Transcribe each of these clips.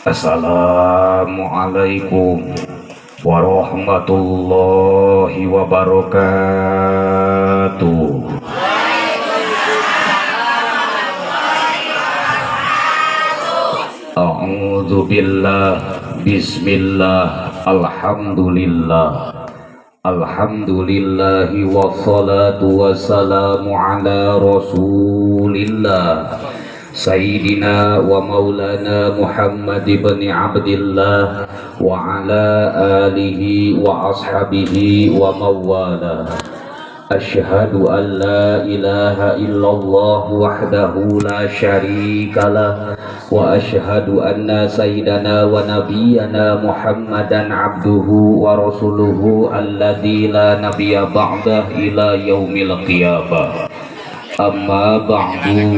Assalamualaikum warahmatullahi wabarakatuh. A'udzu billah, bismillah, alhamdulillah. Alhamdulillahi wassalatu wassalamu ala rasulillah Sayyidina wa maulana Muhammad ibn Abdillah wa ala alihi wa ashabihi wa mawala. Asyhadu an la ilaha illallah wahdahu la syarikalah wa asyhadu anna sayyidana wa nabiyyana Muhammadan abduhu wa rasuluhu alladzi la nabiyya ba'dah ila yaumil qiyamah. Amma ba'du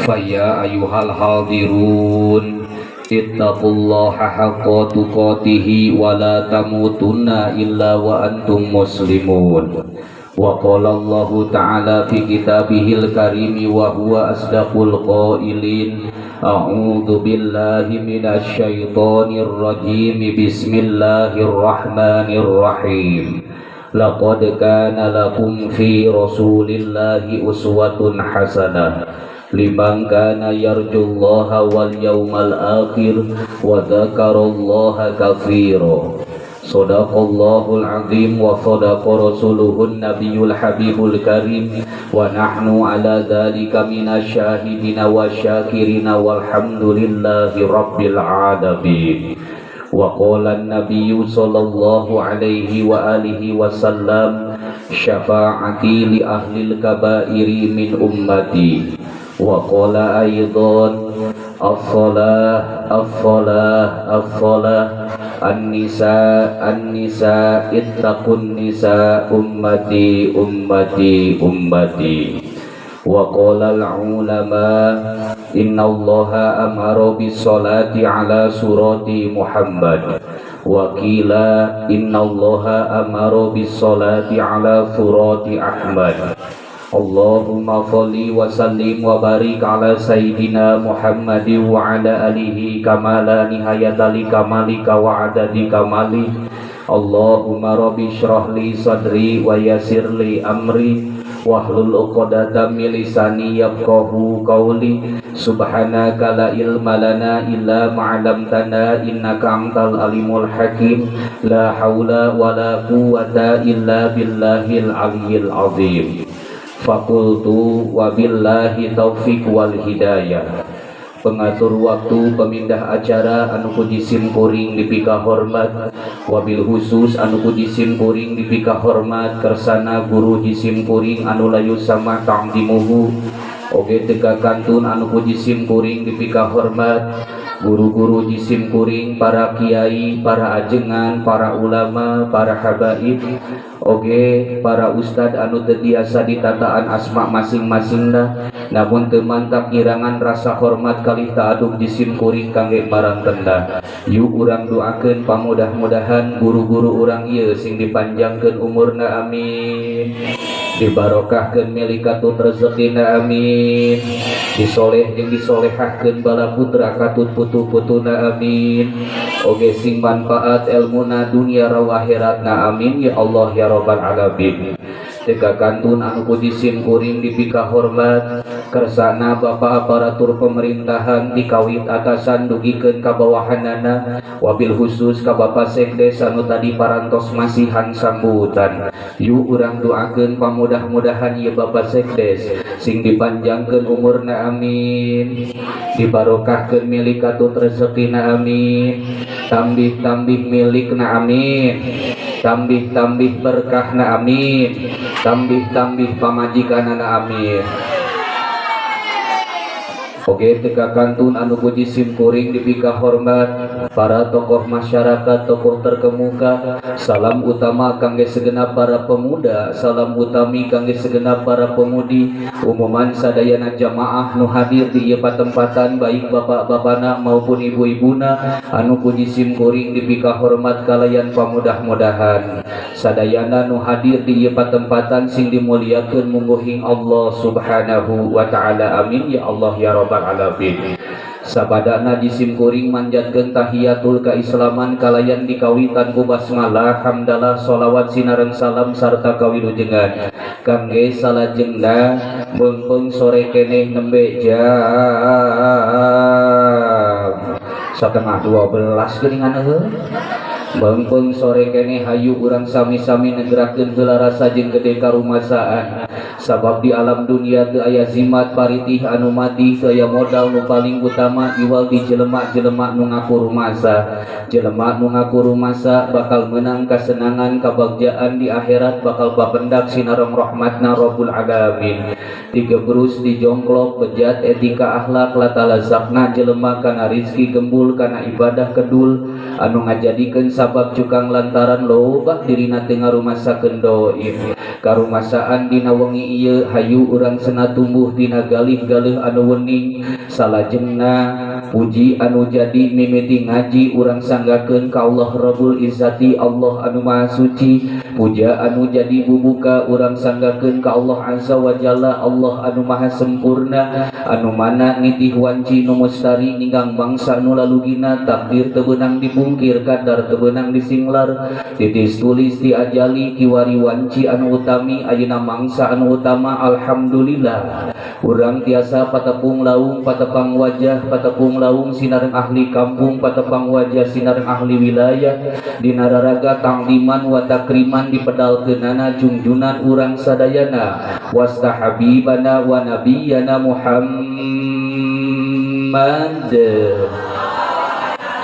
fa ya ayyuhal hadirun ittaqullaha haqqa tuqatih wa la tamutunna illa wa antum muslimun. Wa qala Allahu ta'ala fi kitabihil karim wa huwa asdaqul qailin. A'udzu billahi minasy syaithanir rajim. Bismillahirrahmanirrahim. Laqad kana lakum fi rasulillahi uswatun hasanah liman kana yarjullaha wal yawmal akhir wa dzakarallaha katsira. Shadaqallahul azim wa shadaqa rasuluhun nabiyul habibul karim wa nahnu ala dzalika minasyahidina wasyakirina walhamdulillahi rabbil alamin. Wa qala an-nabiyyu sallallahu alaihi wa alihi wasallam syafa'ati li ahlil kabairi min ummati. Wa qala aidan as-salah as-salah as-salah an-nisa an-nisa ittaqun nisa ummati ummati ummati. Wa qala al-ulama inna allaha amara bis-salati ala surati Muhammad wa qila inna allaha amara bis-salati ala surati Ahmad. Allahumma shalli wa sallim wa barik ala sayyidina Muhammad wa ala alihi kama la nihayata li kamalika wa adadi kamali. Allahumma rabbi shrah li sadri wa yassir li amri wahlul 'uqdatam min lisani yafqahu qawli. Subhanaka la ilma lana illa ma 'allamtana innaka antal alimul hakim. La haula wala quwwata illa billahil aliyyil azim. Fakultu wabillahi taufiq wal hidayah. Pengatur waktu pemindah acara anu puji sim kuring dipika hormat, wabil khusus anu puji sim kuring dipika hormat kersana guru jisim kuring anu layu sama ta'zimuhu. Oge tega kantun anu puji sim kuring dipika hormat guru-guru jisim kuring, para kiai, para ajengan, para ulama, para habaib, oge para ustad anu teu tiasa ditataan asma masing-masingna, namun teu mantap ngirangan rasa hormat kalih taaduk jisim kuring kangge marantenda. Yuk urang doakeun pamudah-mudahan guru-guru urang ieu sing dipanjangkeun umurna amin, dibarokahkeun milikatut rezekina amin, disoleh jeung disolehahkeun bala putra katut putu-putuna amin, oge sing manfaat ilmuna dunia rawa akhiratna amin ya Allah ya rabbal alamin. Teka kantun anu puji sim kuring dipika hormat kersana bapak aparatur pemerintahan dikawit atasan dugikeun ka bawahanana, wabil khusus ka bapak sekdes anu tadi parantos masihan sambutan. Yuk urang doakeun pamudah-mudahan ieu bapak sekdes sing dipanjangkeun umurna amin, dibarokahkeun milik katut rezekina amin, tambih-tambih milikna amin, tambih-tambih berkahna amin, tambih-tambih pamajikanana amin. Oge teka kantun anu puji simkuring dipika hormat para tokoh masyarakat, tokoh terkemuka. Salam utama kangge segenap para pemuda, salam utami kangge segenap para pemudi, umuman sadayana jamaah nu hadir di ieu patempatan baik bapak-bapana maupun ibu-ibuna anu puji simkuring dipika hormat kalayan pamudah-mudahan. Sadayana nu hadir di ieu patempatan sing dimuliakeun mungguhing Allah Subhanahu wa taala. Amin ya Allah ya rabbal alamin. Sabadana disimkuring manjatkeun tahiyatul kaislaman kalayan dikawitan ku basmalah, hamdalah, sholawat sinareng salam sarta kawilujengan kangge salajengna beungpeung sore keneh nembe jam 11:30 geuningan heuh. Beungpeung sore kene hayu urang sami-sami negerakeun heula rasa jeung gede karumasaan. Sabab di alam dunia teu aya zimat paritih anu mati, teu aya modal nu paling utama iwal di jelema-jelema nu ngaku rumasa. Jelema nu ngaku rumasa bakal menang kasenangan kabagjaan di akhirat, bakal papendak sinareng rahmatna Rabbul Alamin. Digebrus dijongklok bejat etika akhlak latalazakna jelema kana rizki gembul kana ibadah kedul anu ngajadikeun sabab cukang lantaran loba dirina teu ngarumasakeun doif. Karumasaan dina wengi ieu hayu urang cenah tumbuh dina galih-galih anu wening. Salajengna puji anu jadi mimiti ngaji urang sanggakeun ka Allah Rabbul Izzati, Allah anu Maha Suci. Puja anu jadi bubuka urang sanggakeun ka Allah Azza wa Jalla, Allah anu Maha Sempurna, anu mana nitih wanci nu mustari ninggang bangsa nu lalugina. Takdir teu beunang dipungkir, kadar teu beunang disinglar, titis tulis diajali kiwari wanci anu utami ayeuna mangsa anu utama. Alhamdulillah urang tiasa patepung laung patepang wajah, patepung laung sinareng ahli kampung, patepang wajah sinareng ahli wilayah. Dina raraga tangdiman wa takriman dipedalkeunana jungjunan urang sadayana wasta habibana wa nabiyana Muhammad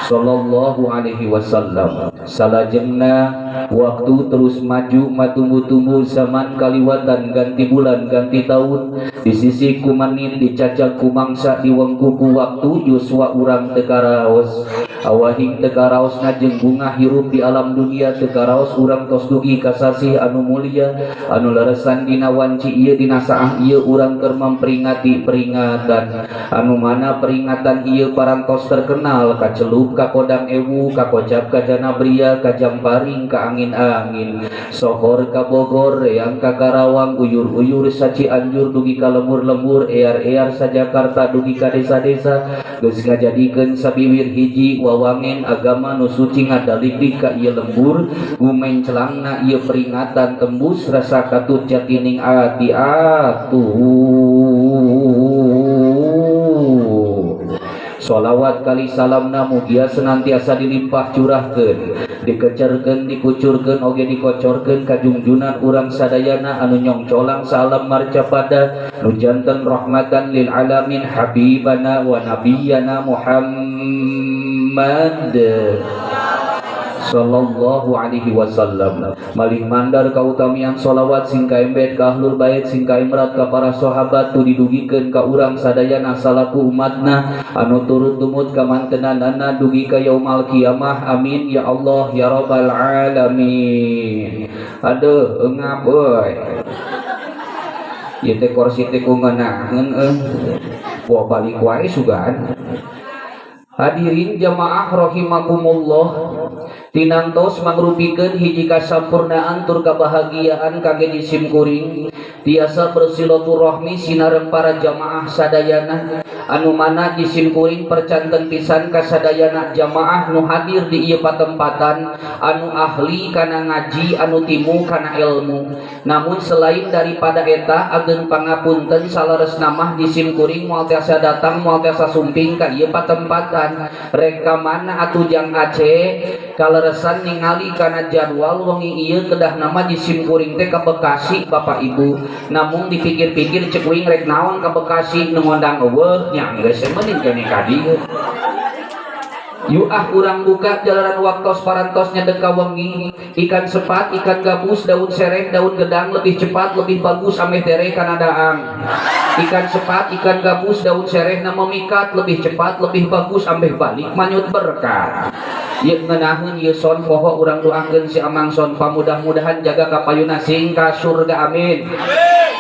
sallallahu alaihi wasallam. Salajengna waktu terus maju matumbu-tumbu, zaman kaliwatan ganti bulan ganti tahun, di sisi kumanit dicacak kumangsa diwengku ku waktu yuswa urang teu karaos. Awahing teu karaosna jeung bunga hirup di alam dunia, teu karaos urang tos dugi ka sasih anu mulia anu leresan dina wanci ieu. Dina saah ieu urang keur memperingati peringatan anu mana peringatan ieu parantos terkenal ka celup, ka kodang ewu, ka kocap, ka janabria, ka jamparing, ka angin-angin, sohor ka Bogor, yang ka Karawang, uyur-uyur sa Cianjur dugi ka lembur-lembur, ear-ear sa Jakarta dugi ka desa-desa. Geus ngajadikeun sabiwir hiji wawangen agama nu suci ngadalik ka ieu lembur. Gumen celangna ieu peringatan tembus rasa katut jatining ati Sholawat kali salamna mugia senantiasa dilimpah curahkeun, dikecerkeun, dikucurkeun, oge dikocorkeun ka junjunan urang sadayana anu nyongcolang salam marcapada nu janten rahmatan lil alamin, habibana wa nabiyana Muhammad sallallahu alaihi wasallam. Malih mandar kautamian sholawat sing kaembet ka ahlul bait, sing kaimrat ka para sahabat, tu didugikeun ka urang sadayana salaku umatna anu turut tumut ka mantenanana dugi ka yaumul kiamah. Amin ya Allah ya rabbal alamin. Aduh eungap euy, ieu teh kursi teh kungeunaheun wa balik wae sugan. Hadirin jamaah rahimakumullah, tinantos mangrupikeun hiji kasampurnaan tur kabahagiaan kangge disimkuring tiasa bersilaturahmi sinareng para jamaah sadayana anu mana disimkuring percanten pisan ka sadayana jamaah nu hadir di ieu patempatan anu ahli kana ngaji, anu timu kana ilmu. Namun selain daripada eta ageun pangapunten salaresna mah disimkuring moal tiasa datang moal tiasa sumping ka ieu patempatan. Reka mana atuh jang Aceh kaleresan ningali kana jadwal wengi ieu kedah nama disimkuring teh ka Bekasi Bapak Ibu. Namun dipikir-pikir cek uing rek naon ka Bekasi nu ngondang eueuh nya geus meuning kene ka dieu. Yuk urang buka jalanan waktos parantos nyedek ka wengi, ikan sepat, ikan gabus, daun sereh, daun gedang lebih cepat lebih bagus ameh tere kana daang. Ikan sepat, ikan gabus, daun serehna memikat lebih cepat, lebih bagus, ambeh balik manyut berkah. Ieu ngeunaheun ieu son poho urang doakeun si Amang son pamudah-mudahan jaga kapayuna sing ka surga amin.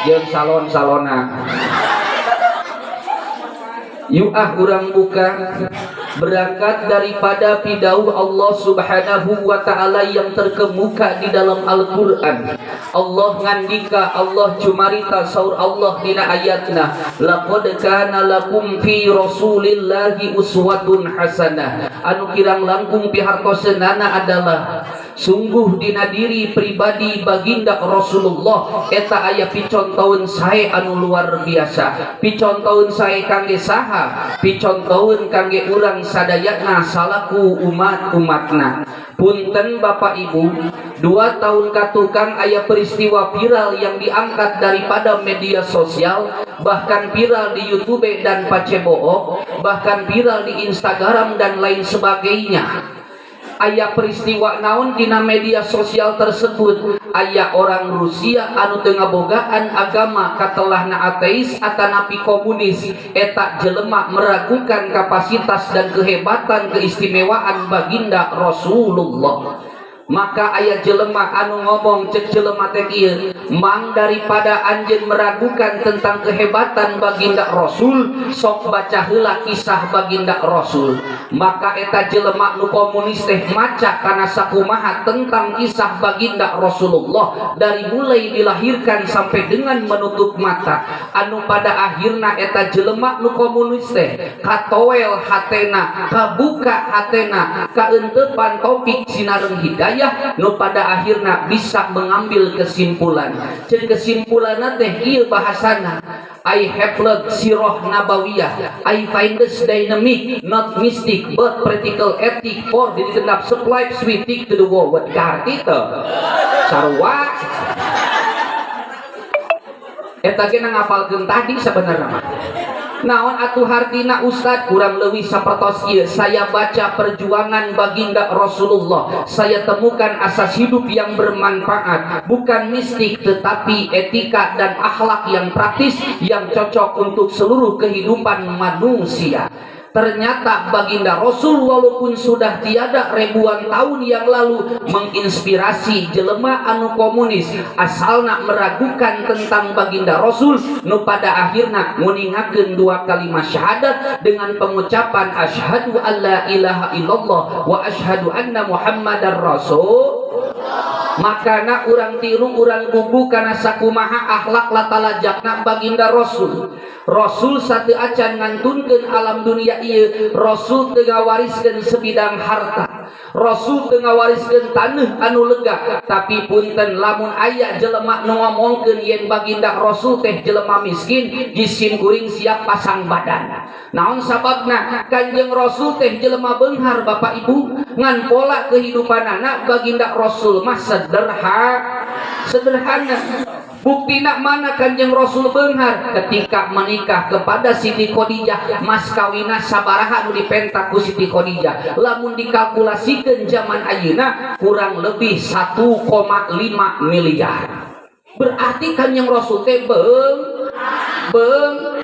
Jeung salon-salona. Yuk urang buka berangkat daripada pidauh Allah Subhanahu wa ta'ala yang terkemuka di dalam Al-Quran. Allah ngandika, Allah cumarita saur Allah dina ayatna, laqad kana lakum fi rasulillahi uswatun hasanah. Anu kirang langkung pihartoseunana adalah sungguh dina diri pribadi baginda Rasulullah eta aya picontoeun sae anu luar biasa. Picontoeun sae kangge saha? Picontoeun kangge urang sadayana salaku umat-umatna. Punten Bapak Ibu, 2 tahun katukang aya peristiwa viral yang diangkat daripada media sosial, bahkan viral di YouTube dan Pacebook, bahkan viral di Instagram dan lain sebagainya. Aya peristiwa naon dina media sosial tersebut, aya orang Rusia anu teu ngabogaan agama katelahna ateis atanapi komunis, eta jelema meragukan kapasitas dan kehebatan keistimewaan baginda Rasulullah. Maka aya jelema anu ngomong cek jelema teh ieu, mang daripada anjeun meragukan tentang kehebatan baginda Rasul, sok baca heula kisah baginda Rasul. Maka eta jelema nu komunis teh maca kana sakumaha tentang kisah baginda Rasulullah dari mulai dilahirkan sampai dengan menutup mata. Anu pada akhirna eta jelema nu komunis teh katowel hatena, kabuka hatena, kaentepan topik sinareng hidayah, nu pada akhirnya bisa mengambil kesimpulan. Jadi kesimpulanna teh ieu bahasana, I have learned sirah nabawiyah, I find this dynamic, not mystic, but practical ethic for the genap supply sweetik to the world. What arti teh? Sarua. Eta ge ngapalkeun tadi sebenarnya. Naon atuh hartina Ustad kurang leuwih sapertos ieu, saya baca perjuangan baginda Rasulullah, saya temukan asas hidup yang bermanfaat, bukan mistik tetapi etika dan akhlak yang praktis yang cocok untuk seluruh kehidupan manusia. Ternyata baginda Rasul walaupun sudah tiada ribuan tahun yang lalu menginspirasi jelema anu komunis asalna meragukan tentang baginda Rasul, nu pada akhirna nguningakeun 2 kalimat syahadat dengan pengucapan asyhadu alla ilaha illallah wa asyhadu anna muhammadar rasul. Makana urang tiru urang gugu kana sakumaha akhlak latalajakna baginda Rasul. Rasul satu acan ngantunkeun alam dunia ieu, Rasul teu ngawariskeun sebidang harta, Rasul teu ngawariskeun taneuh anu lega. Tapi punten lamun aya jelema nu ngomongkeun yen baginda Rasul teh jelema miskin, jisim kuring siap pasang badan. Naon sababna? Kanjeng Rasul teh jelema beunghar Bapak Ibu, ngan pola kehidupanana baginda Rasul mah sederhana. Buktina mana Kanjeng Rasul beunghar? Ketika menikah kepada Siti Khadijah, mas kawina sabaraha nu dipentak ku Siti Khadijah. Lamun dikalkulasikeun zaman ayeuna kurang lebih 1,5 miliar. Berarti Kanjeng Rasul teh beunghar.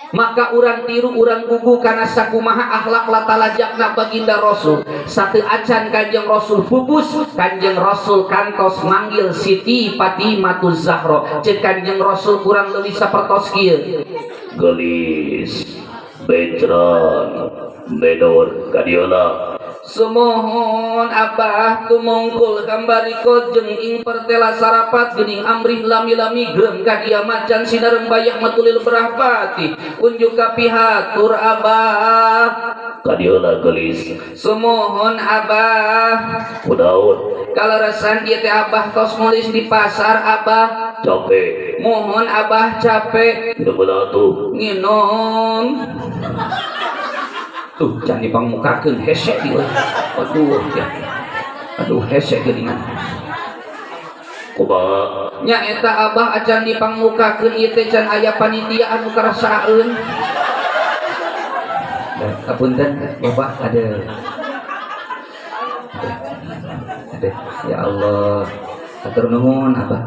Maka urang tiru urang gugu kana sakumaha akhlak latalajakna baginda Rasul. Satu acan Kanjeng Rasul pupus, Kanjeng Rasul kantos manggil Siti Fatimah Zahra. Cek Kanjeng Rasul kurang leuwih sapertos kieu. Gelis, Bejran, Bedor, kadiola. Sumohon Abah tumungkul kambarikot jeung ing pertela sarapat geuning amrih lami-lami grem ka dieu macan sinareng bayak matulil berahpati unjuk ka pihatur Abah kadiola gelis. Sumohon Abah kudaun kalarasan ieu teh Abah tos nulis di pasar Abah capek. Mohon Abah capek debelah tuh nginom. Tuh jangan dipangmukakeun hese ieu. Aduh ya. Aduh hese geuningan. Kumaha? Nya eta Abah acan dipangmukakeun ieu teh can aya panitia anu karasaeun. Apunten Bapak ada. Ya Allah. Hatur nuhun Abah.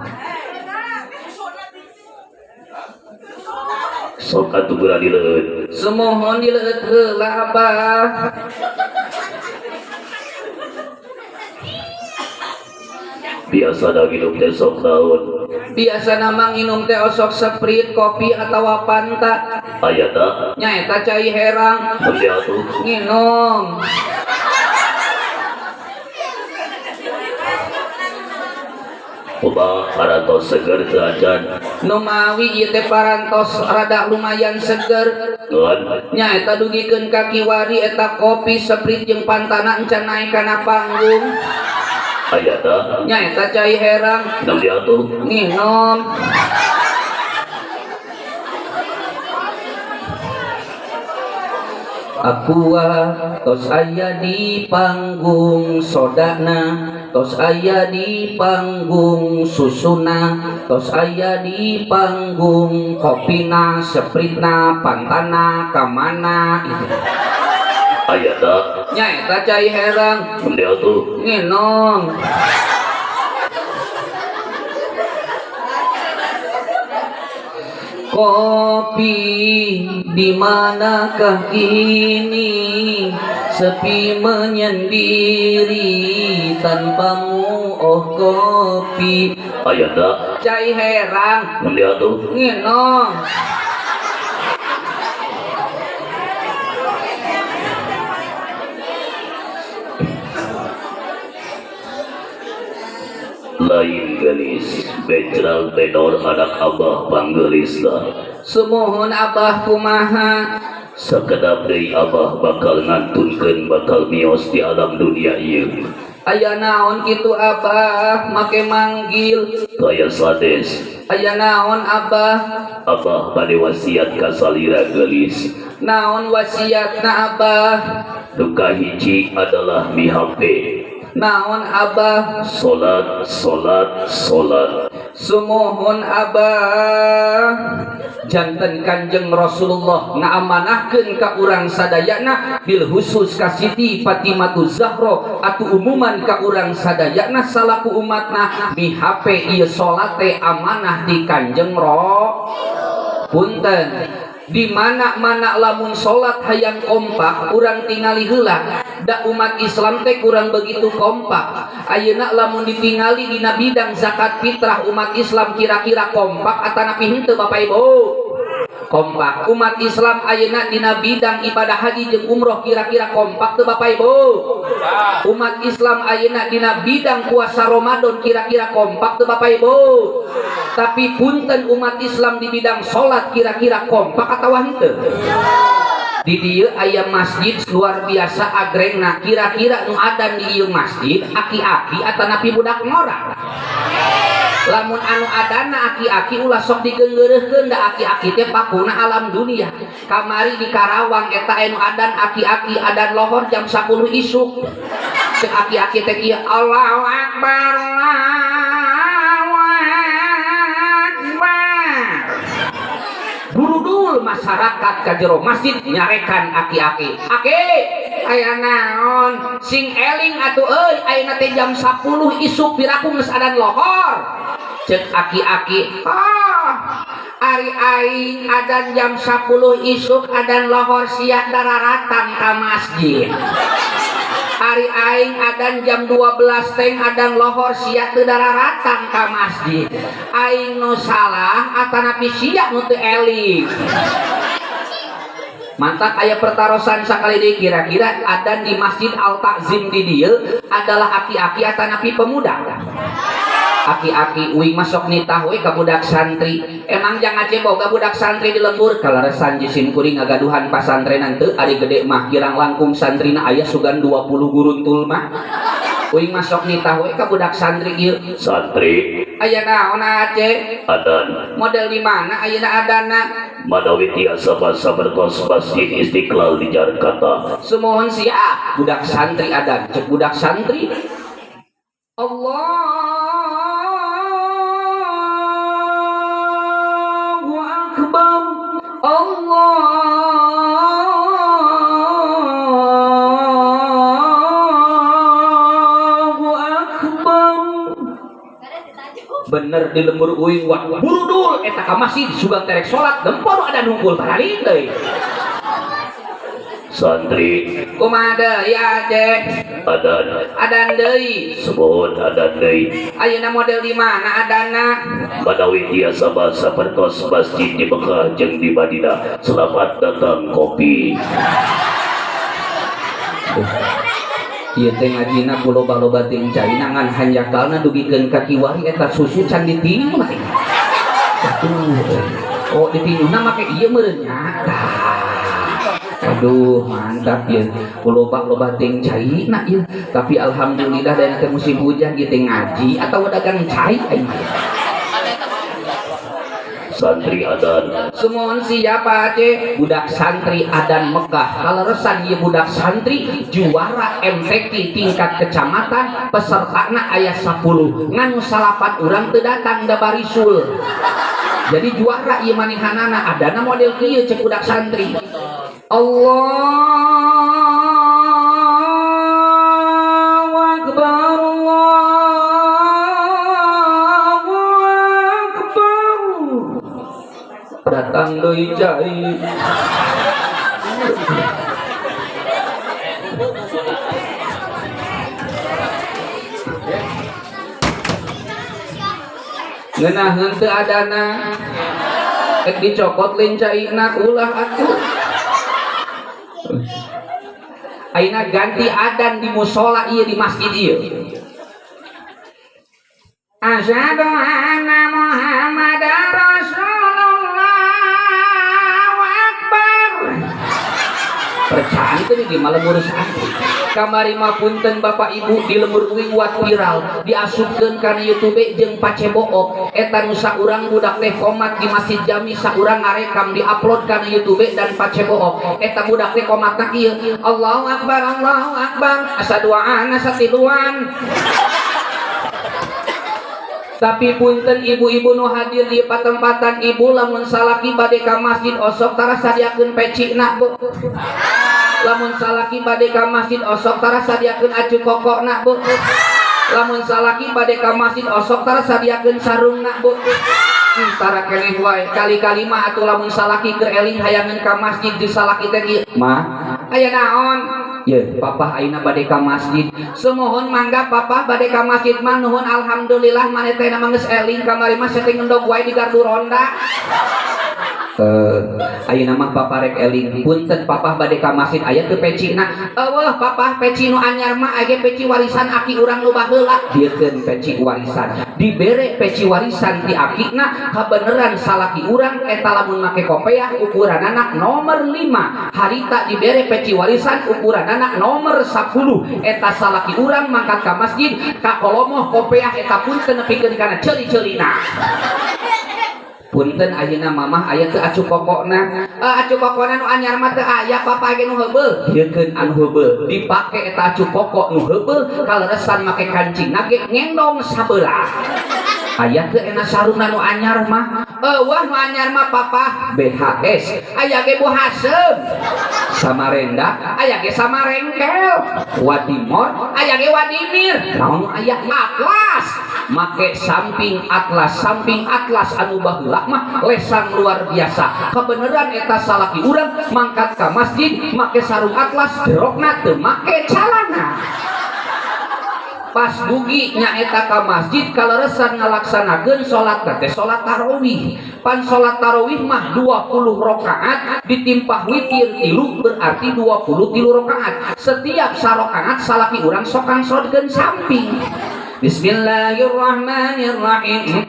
sok atuh berani leueut semohon dileueut heula Abah. biasa da hidup teh sok naon Biasa nama nginum teh osok Sprite, kopi atawa Fanta. aya da Nyaeta cai herang nanti atuh nginum. Ubah parantos seger teu acan Numawi ieu teh parantos rada lumayan seger. ngan Nyaeta dugikeun ka kiwari eta kopi Sprite jeung Fantana encan naik kana panggung. aya da Nyaeta cai herang nanti atuh nginum. Aqua tos aya di panggung sodana, tos aya di panggung susuna, tos aya di panggung kopina, Spritna, Fantana, kamana itu. aya da Nyaeta cai herang nanti atuh nginum. Kopi di manakah ini sepi menyendiri tanpamu oh kopi aya da cai herang nanti atuh nginum. lain gelis bejral bedor anak abah panggelisna Semohon Abah kumaha sakedap deui abah bakal ngantunkeun bakal mios di alam dunia ieu aya naon kitu Abah make manggil kaya sades aya naon Abah abah bade wasiat ka salira gelis naon wasiatna Abah duka hiji adalah mihape naon Abah salat salat salat Sumohon Abah janten Kanjeng Rasulullah ngaamanahkeun ka urang sadayana bil khusus ka Siti Fatimatu Zahra atu umuman ka urang sadayana salaku umatna mihape ieu salat teh amanah di Kanjeng punten di mana-mana lamun salat hayang kompak urang tingali heula da umat Islam teh kurang begitu kompak. Ayeuna lamun ditingali dina bidang zakat fitrah umat Islam kira-kira kompak atanapi henteu Bapak Ibu? Kompak. Umat Islam ayeuna dina bidang ibadah haji jeung umroh kira-kira kompak teu Bapak Ibu? Umat Islam ayeuna dina bidang puasa Ramadan kira-kira kompak teu Bapak Ibu? Tapi punten umat Islam di bidang salat kira-kira kompak atawa henteu? Di dieu aya masjid luar biasa agrengna kira-kira nu adan di ieu masjid aki-aki atanapi budak ngora. Lamun anu adana aki-aki ulah sok digeungeureuhkeun da aki-aki teh pakuna alam dunia. Kamari di Karawang eta anu adan aki-aki adan lohor jam 10 isuk. Cek aki-aki teh kieu Allahu Akbar Allahu Akbar. Burudul masyarakat ka jero masjid nyarekan aki-aki. Aki, aya naon? Sing eling atuh euy, ayeuna teh jam 10 isuk piraku geus adan lohor. Cek aki-aki, ari aing adan jam 10 isuk adan lohor sia dararatan ka masjid. Ari aing adan jam 12 teh adan lohor sia teu dararatan ka masjid. Aing nu salah atanapi sia nu teu eling. Mantap aya pertarosan sakali deui kira-kira adan di Masjid Al Takzim di dieu adalah aki-aki atanapi pemuda. Aki-aki uing masuk nitah we ka budak santri. Emang jangan Aceh boga budak santri di lembur kalaresan jisim kuring ngagaduhan pasantrenan teu ari gede mah kirang langkung santrina aya sugan 20 guruntul mah. Uing masuk nitah we ka budak santri ieu. santri Aya naon Aceh? adan Model di mana ayeuna adana? manawi tiasa basa bertos Masjid Istiqlal di Jakarta. Semohon siap budak santri adan. Cek budak santri Allahu Akbar Allahu Akbar. Bener di lembur uing wah burudul eta ka masjid sugang terek salat gempor ada nungkul balik deui. Santri Kumaha ya Cek? Adan deui. sebut adan deui. Ayeuna model di mana adana? Badawi tiasa basa pertos masjid di Mekah jeung di Madinah. Selamat datang kopi. Ieu teh ngajina ku loba-loba teuing cai nangan hanjakalna dugikeun ka kiwari eta susu can ditinuh mah. Oh ditinuhna make ieu meureun nya. Aduh mantap ya, loba ting cai nak ya. Tapi alhamdulillah dari musim hujan gitu ngaji atau dagang cai. Santri adan. Semuanya siapa aja? Budak santri adan Mekah. Kalau resan ya budak santri juara MTQ tingkat kecamatan pesertana ayat 10 nganu salapan orang teu datang da barisul. Jadi juara ieu manehanana adana model kieu cek budak santri. Allahu Akbar, Allahu Akbar. Datang deui cai. Ngeunaheun teu adana. Ek dicokot leun caina ulah atuh. Aina ganti adan di musola ieu di masjid ieu. Asyhadu anna Muhammadar Rasulullah Akbar. Percaya itu di malam urus santri. Kamari mah punten Bapak Ibu di lembur uing wat viral diasupkeun kana YouTube jeung pacebook eta nu saurang budak teh komat di Masjid Jami saurang ngarekam diupload kana YouTube dan pacebook eta budak teh komatna kieu Allahu Akbar asyhadu anna satiluan. Tapi punten ibu-ibu nu hadir di patempatan ibu lamun salaki bade ka masjid osok tara sadiakeun pecina Bu. Lamun salaki bade ka masjid osok tara sadiakeun acu kokokna Bu. Lamun salaki bade ka masjid osok tara sadiakeun sarungna Bu. Tara keneh wae kali-kali mah atuh lamun salaki keur eling hayangeun ka masjid di salaki teh kieu. Mah, aya naon? Ye, papa aina bade ka masjid. Semohon mangga papa bade ka masjid mah nuhun alhamdulillah maneh teh mah geus eling kamari mah setting endog wae di gardu ronda. Ayeuna mah papa rek eling punten papa bade ka masjid aya teu pecina. Eueuh papa peci nu anyar mah age peci warisan aki urang nu baheula. Diekeun peci warisan. Dibere peci warisan ti akina kabeneran salaki urang eta lamun make kopiah ukuran anak nomor 5. Harita dibere peci warisan ukuran anak nomor 10. Eta salaki urang mangkat ka masjid ka kolomoh kopiah eta punten nepikeun kana ceuli-ceulina. Punten ayeuna mamah aya teu acu kokokna. Acu kokokna nu anyar mah teu aya papa ge nu heubeul. Diekeun anu heubeul dipake eta acu kokok nu heubeul kaleresan make kancingna ge ngendong sabelah. Aya teu ena sarungna nu anyar mah. Wah nu anyar mah papa BHS. Aya ge Bu Hasem. Samarenda aya ge Samarengkel. Wadimor aya ge Wadimir. Naon aya Atlas. Make samping atlas anu baheula mah lesan luar biasa. Kebeneran eta salaki urang mangkat ka masjid make sarung atlas jerokna teu make calana. Pas dugi nyaeta ka masjid kaleresan ngalaksanakeun salat teh salat tarawih. Pan salat tarawih mah 20 rakaat ditimpah witir 3 berarti 23 rakaat. Setiap sarakaat salaki urang sokang sodkeun samping. Bismillahirrahmanirrahim.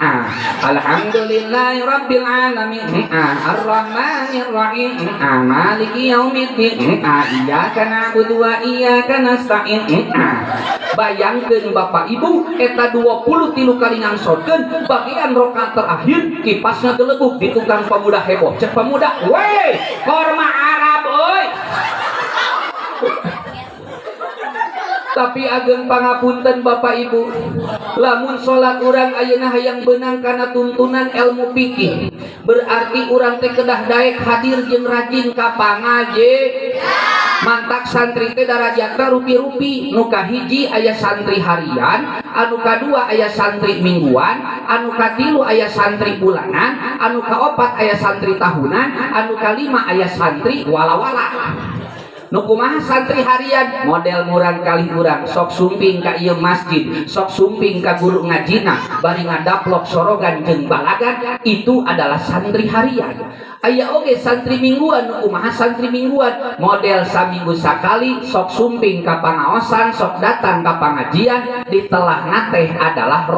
Alhamdulillahi rabbil alamin. Arrahmanirrahim. Maliki yaumiddin. Iyyaka na'budu wa iyyaka nasta'in. Bayangkeun Bapak Ibu eta 23 kali ngangsodkeun bagian rakaat terakhir kipasna gelebuk di tukang pemuda heboh. Cek pemuda, "Weh, korma Arab euy." Tapi ageng pangapunten Bapak Ibu, lamun salat urang ayeuna hayang beunang kana tuntunan ilmu fikih, berarti urang teh kedah daek hadir jeung rajin ka pangaji. mantak santri teh darajatna rupi-rupi. Nu kahiji aya santri harian, anu kadua aya santri mingguan, anu katilu aya santri bulanan, anu kaopat aya santri tahunan, anu kalima aya santri wala-wala. Nu kumaha santri harian model murang kali urang sok sumping ka ieu masjid, sok sumping ka guru ngajina, bari ngadaplok sorogan jeung balagan, itu adalah santri harian. Aya oge santri mingguan, nu kumaha santri mingguan model saminggu sakali sok sumping ka pangaosan, sok datang ka pangajian, ditelahna teh adalah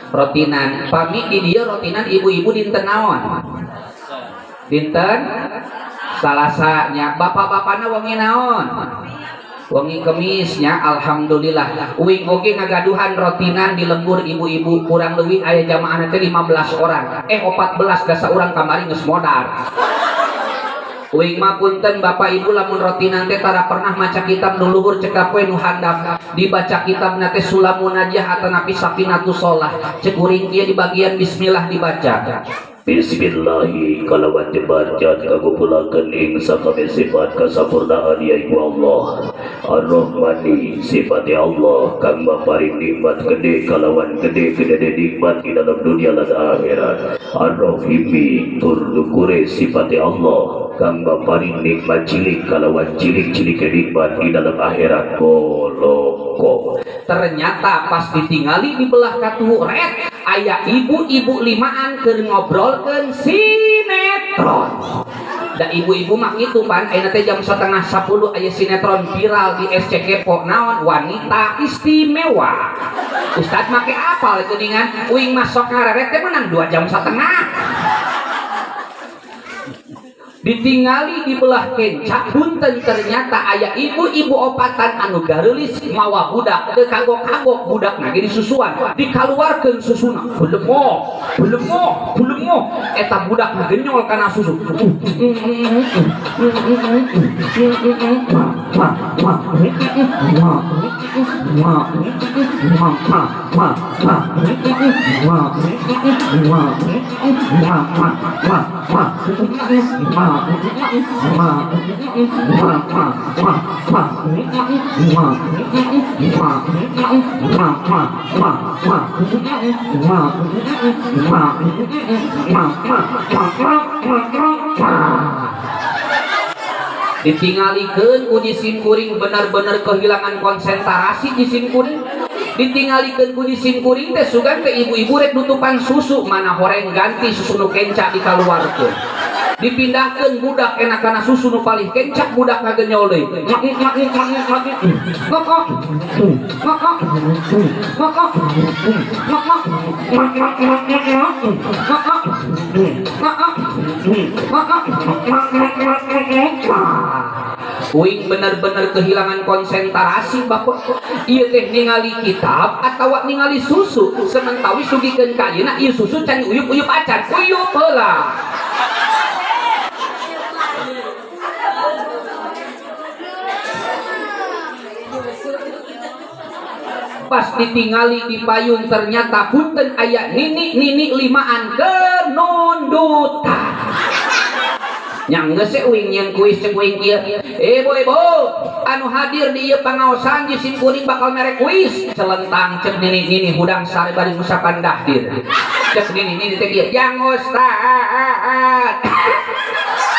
rotinan. Pami di dieu rotinan ibu-ibu dinten naon? Dinten Salasanya. Bapak-bapakna wengi naon? Wengi kemisnya. Alhamdulillah. Uing oge ngagaduhan rotinan di lembur ibu-ibu kurang leuwih aya jamaahna teh 15 orang. 14 dasa urang kamari geus modar. Uing mah punten bapak ibu lamun rotinan teh tara pernah maca kitab nu luhur cekap we nu handap dibaca kitabna teh Sulamun Najah atanapi Safinatus Shalah. Cek uring kieu di bagian bismillah dibaca. Bismillahi kalawan dibaca kagupulakeun ing sakabeh sifat kasapurnaan yaiku Allah. Ar-Rahmani sifat Allah kang maparing nikmat gede kalawan gede nikmat di dalam dunia lan akhirat. Ar-Rahimi tur dukure sifat Allah kang maparing nikmat cilik kalawan cilik-cilik nikmat di dalam akhirat. Koloko. Ternyata pas ditingali di belah katuhu ret aya ibu-ibu limaan keur ngobrolkeun sinetron. Da ibu-ibu mah gitu pan ayeuna teh jam 9:30 aya sinetron viral di SCK po naon wanita istimewa. Ustad make apal itu dengan uing masuk ngareret teh menang 2 jam setengah. Ditingali di belah kencak punten ternyata aya ibu-ibu opatan anu gareulis mawa budak teu kagok-kagok budakna ge disusuan dikaluarkeun susuna belum eta budak genyol kana susu ditingalikeun ku jisim kuring bener-bener kehilangan konsentrasi jisim kuring. Ditingalikeun ku jisim kuring teh sugan teh ibu-ibu rek nutupan susu mana horeng ganti susu nu kenca dikaluarkeun. Dipindahkeun budak enakana susu nu palih kencak budak ngagenyol deui. Uing bener-bener kehilangan konsentrasi bapak. Ieu teh ningali kitab atawa ningali susu sementara sugikeun ka ayeuna ieu susu can uyup-uyup acan uyup heula. Pas ditingali di payung ternyata punten aya nini limaan kenundutan. Yang geus uing nyeun kuis jeung uing kieu. Ibu-ibu anu hadir di ieu pangaosan jisim kuring bakal merek kuis. Celentang cek nini hudang sare bari ngusapan dahdir. Cek nini teh kieu, "Yang Ustaz."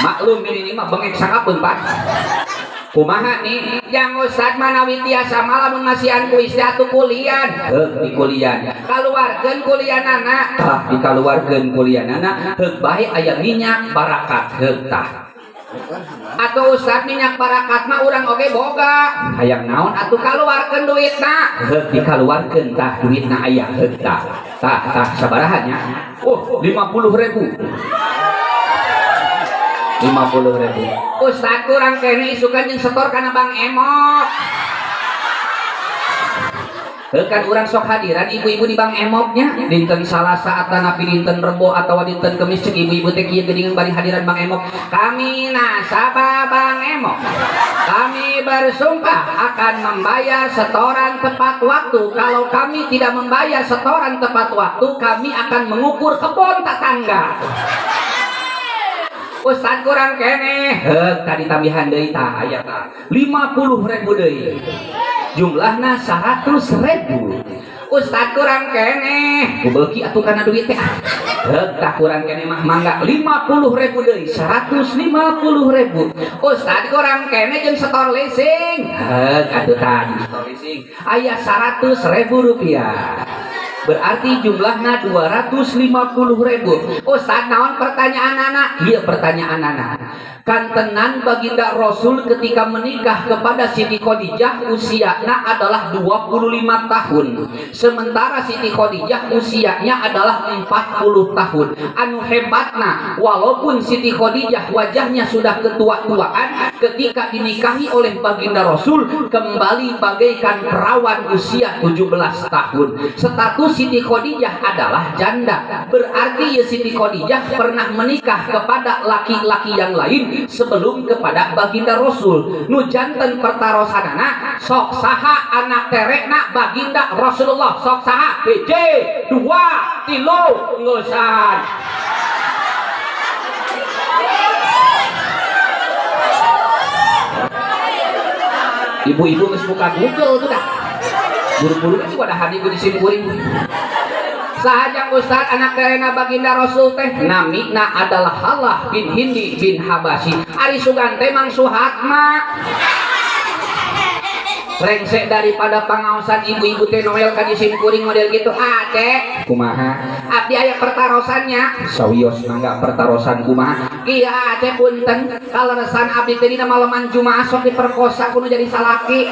Maklum nini mah bengek sakapeun, Pak. Kumaha nih yang Ustad manawi tiasa malam ngasihan kuis atuh kuliah di kuliah kaluarkeun kuliahnana dikaluarkeun kuliahnana heuk bae aya minyak barakat heuk tah atuh Ustad minyak barakat mah urang oge boga hayang naon atuh kaluarkeun duitna heuk dikaluarkeun tah duitna aya heuk tah sabaraha nya 50.000 Ustad kurang kene isukan yang setor karena Bang Emok kan urang sok hadiran ibu-ibu di Bang Emoknya dinten Salasa atanapi dinten Rebo atau dinten Kemis cek ibu-ibu teh kieu geuningan bari hadiran Bang Emok. Kami nasabah Bang Emok kami bersumpah akan membayar setoran tepat waktu. Kalau kami tidak membayar setoran tepat waktu kami akan mengukur kebun tetangga. Ustad kurang kene tadi tambahan deui tah aya tah 50.000 deui jumlahna 100.000 Ustad kurang kene beuki atuh kana duit teh tah kurang kene mah mangga 50.000 deui 150.000 Ustad kurang kene jeung setor leasing atuh tadi setor leasing aya 100.000 rupiah berarti jumlahnya 250.000 Ustaz naon pertanyaan anak iya pertanyaan anak kan tenan baginda Rasul ketika menikah kepada Siti Khadijah usianya adalah 25 tahun sementara Siti Khadijah usianya adalah 40 tahun anu hebatna walaupun Siti Khadijah wajahnya sudah ketua-tuaan ketika dinikahi oleh baginda Rasul kembali bagaikan perawan usia 17 tahun status Siti Khadijah adalah janda berarti ya Siti Khadijah pernah menikah kepada laki-laki yang lain sebelum kepada baginda Rasul nu janten pertarosanana sok saha anak terekna baginda Rasulullah sok saha hiji 2 3 ngeusan ibu-ibu geus buka Google tuh dah buru-buru sih pada hadir di simkuring sahajang Ustaz anak terena baginda Rasul teh namina adalah Halah bin Hindi bin Habasyi ari sugante mang Suhatma rengsek daripada pangaosan ibu-ibu teh noel ka di simkuring model gitu Cek kumaha abdi aya pertarosannya sawios mangga pertarosan kumaha kieu Cek punten kaleresan abdi teh dina maleman Jumaah sok diperkosa kudu jadi salaki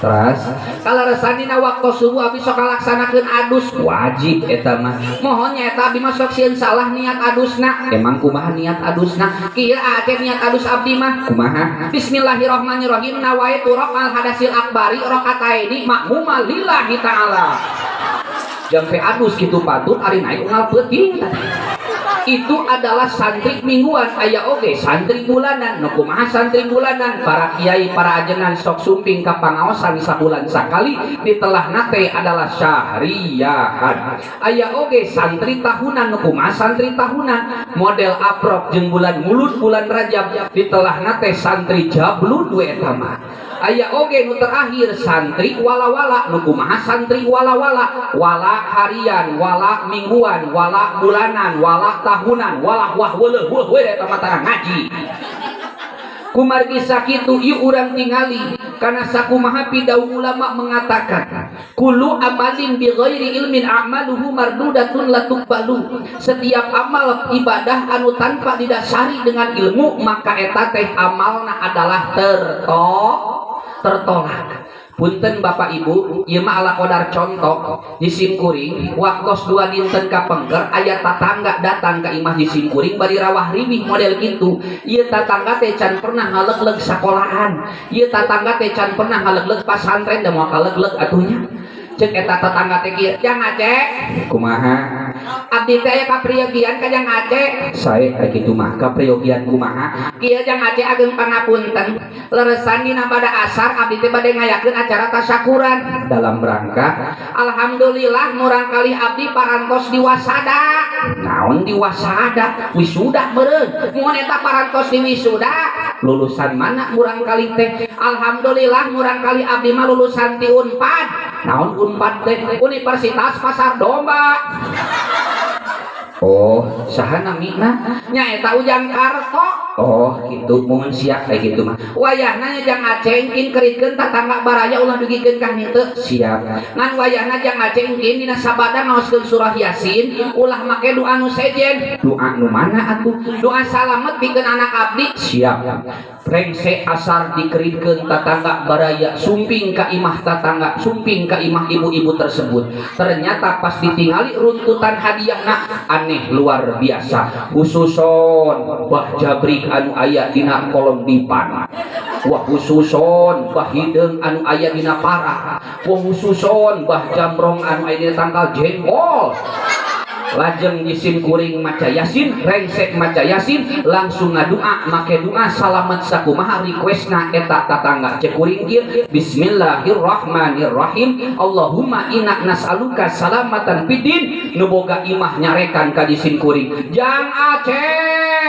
terus kaleresan dina waktu subuh abdi sok ngalaksanakeun adus wajib eta mah mohon nya eta abdi mah sok sieun salah niat adusna emang kumaha niat adusna kieu Cek niat adus abdi mah kumaha bismillahirrahmanirrahim nawaitu raqal hadasil akbari raqataini makmuma lillahi ta'ala jampe adus kitu patut ari naik unggal peuting itu adalah santri mingguan aya oge santri bulanan nu kumaha santri bulanan para kiai para ajengan sok sumping ka pangaosan sabulan sakali ditelahna teh adalah syahriyahan aya oge santri tahunan nu kumaha santri tahunan model aprok jeung bulan mulut bulan Rajab ditelahna teh santri jablud we eta mah aya oge nu terakhir santri wala-wala nu kumaha santri wala-wala wala harian wala mingguan wala bulanan wala tahunan wala wah weuleuh we eta mah ngaji kumargi sakitu ieu urang tingali kana sakumaha pidau ulama mengatakan kullu amalin bi ghairi ilmin a'maluhu mardudatun la tuqbalu setiap amal ibadah anu tanpa didasari dengan ilmu maka eta teh amalna adalah tertolak punten Bapak Ibu ieu mah ala qadar contoh di simkuring waktos 2 dinten ka pengker aya tatangga datang ka imah di simkuring bari rawah ribih model kitu ieu tatangga teh can pernah ngalegleg sakolahan ieu tatangga teh can pernah ngalegleg pasantren da moal kalegleg atunya cek eta tetangga teh kieu jang Aceh kumaha abdi teh aya kapriogian ka jang Aceh sae kitu mah kapriogian kumaha kieu jang Aceh ageung pangapunten leresan dina pada asar abdi teh bade ngayakeun acara tasyakuran dalam rangka alhamdulillah murang kali abdi parantos di wasada naon di wasada wisuda meureun mun eta parantos di wisuda lulusan mana murang kali teh alhamdulillah murang kali abdi mah lulusan ti Unpad naon Unpad teh Universitas Pasar Domba oh saha namina nyaeta Ujang Karto oh gitu mohon siap kayak gitu mah wayahna jang Aceh engkin keritkeun tatangga baraya ulah dugikeun ka henteu siap ngan wayahna jang Aceh engkin dina sabada ngaoskeun surah Yasin ulah make doa nu sejen doa nu mana atuh doa salamet pikeun anak abdi siap Rengse asar dikeritkeun tatangga baraya sumping ka imah tatangga sumping ka imah ibu-ibu tersebut ternyata pas ditingali runtutan hadiahna aneh luar biasa khususon Bah Jabrik anu aya dina kolom dipan wah khususon Bah Hideung anu aya dina parah wah khususon Bah Jamrong anu aya dina tangkal jengkol lajeng disim kuring maca Yasin rengsek maca Yasin langsung ngadua make doa salamet sakumaha requestna eta tatangga cek kuring kieu bismillahirrahmanirrahim Allahumma inna nas'aluka salamatan fiddin nu boga imah nyarekan ka disim kuring jang Aceh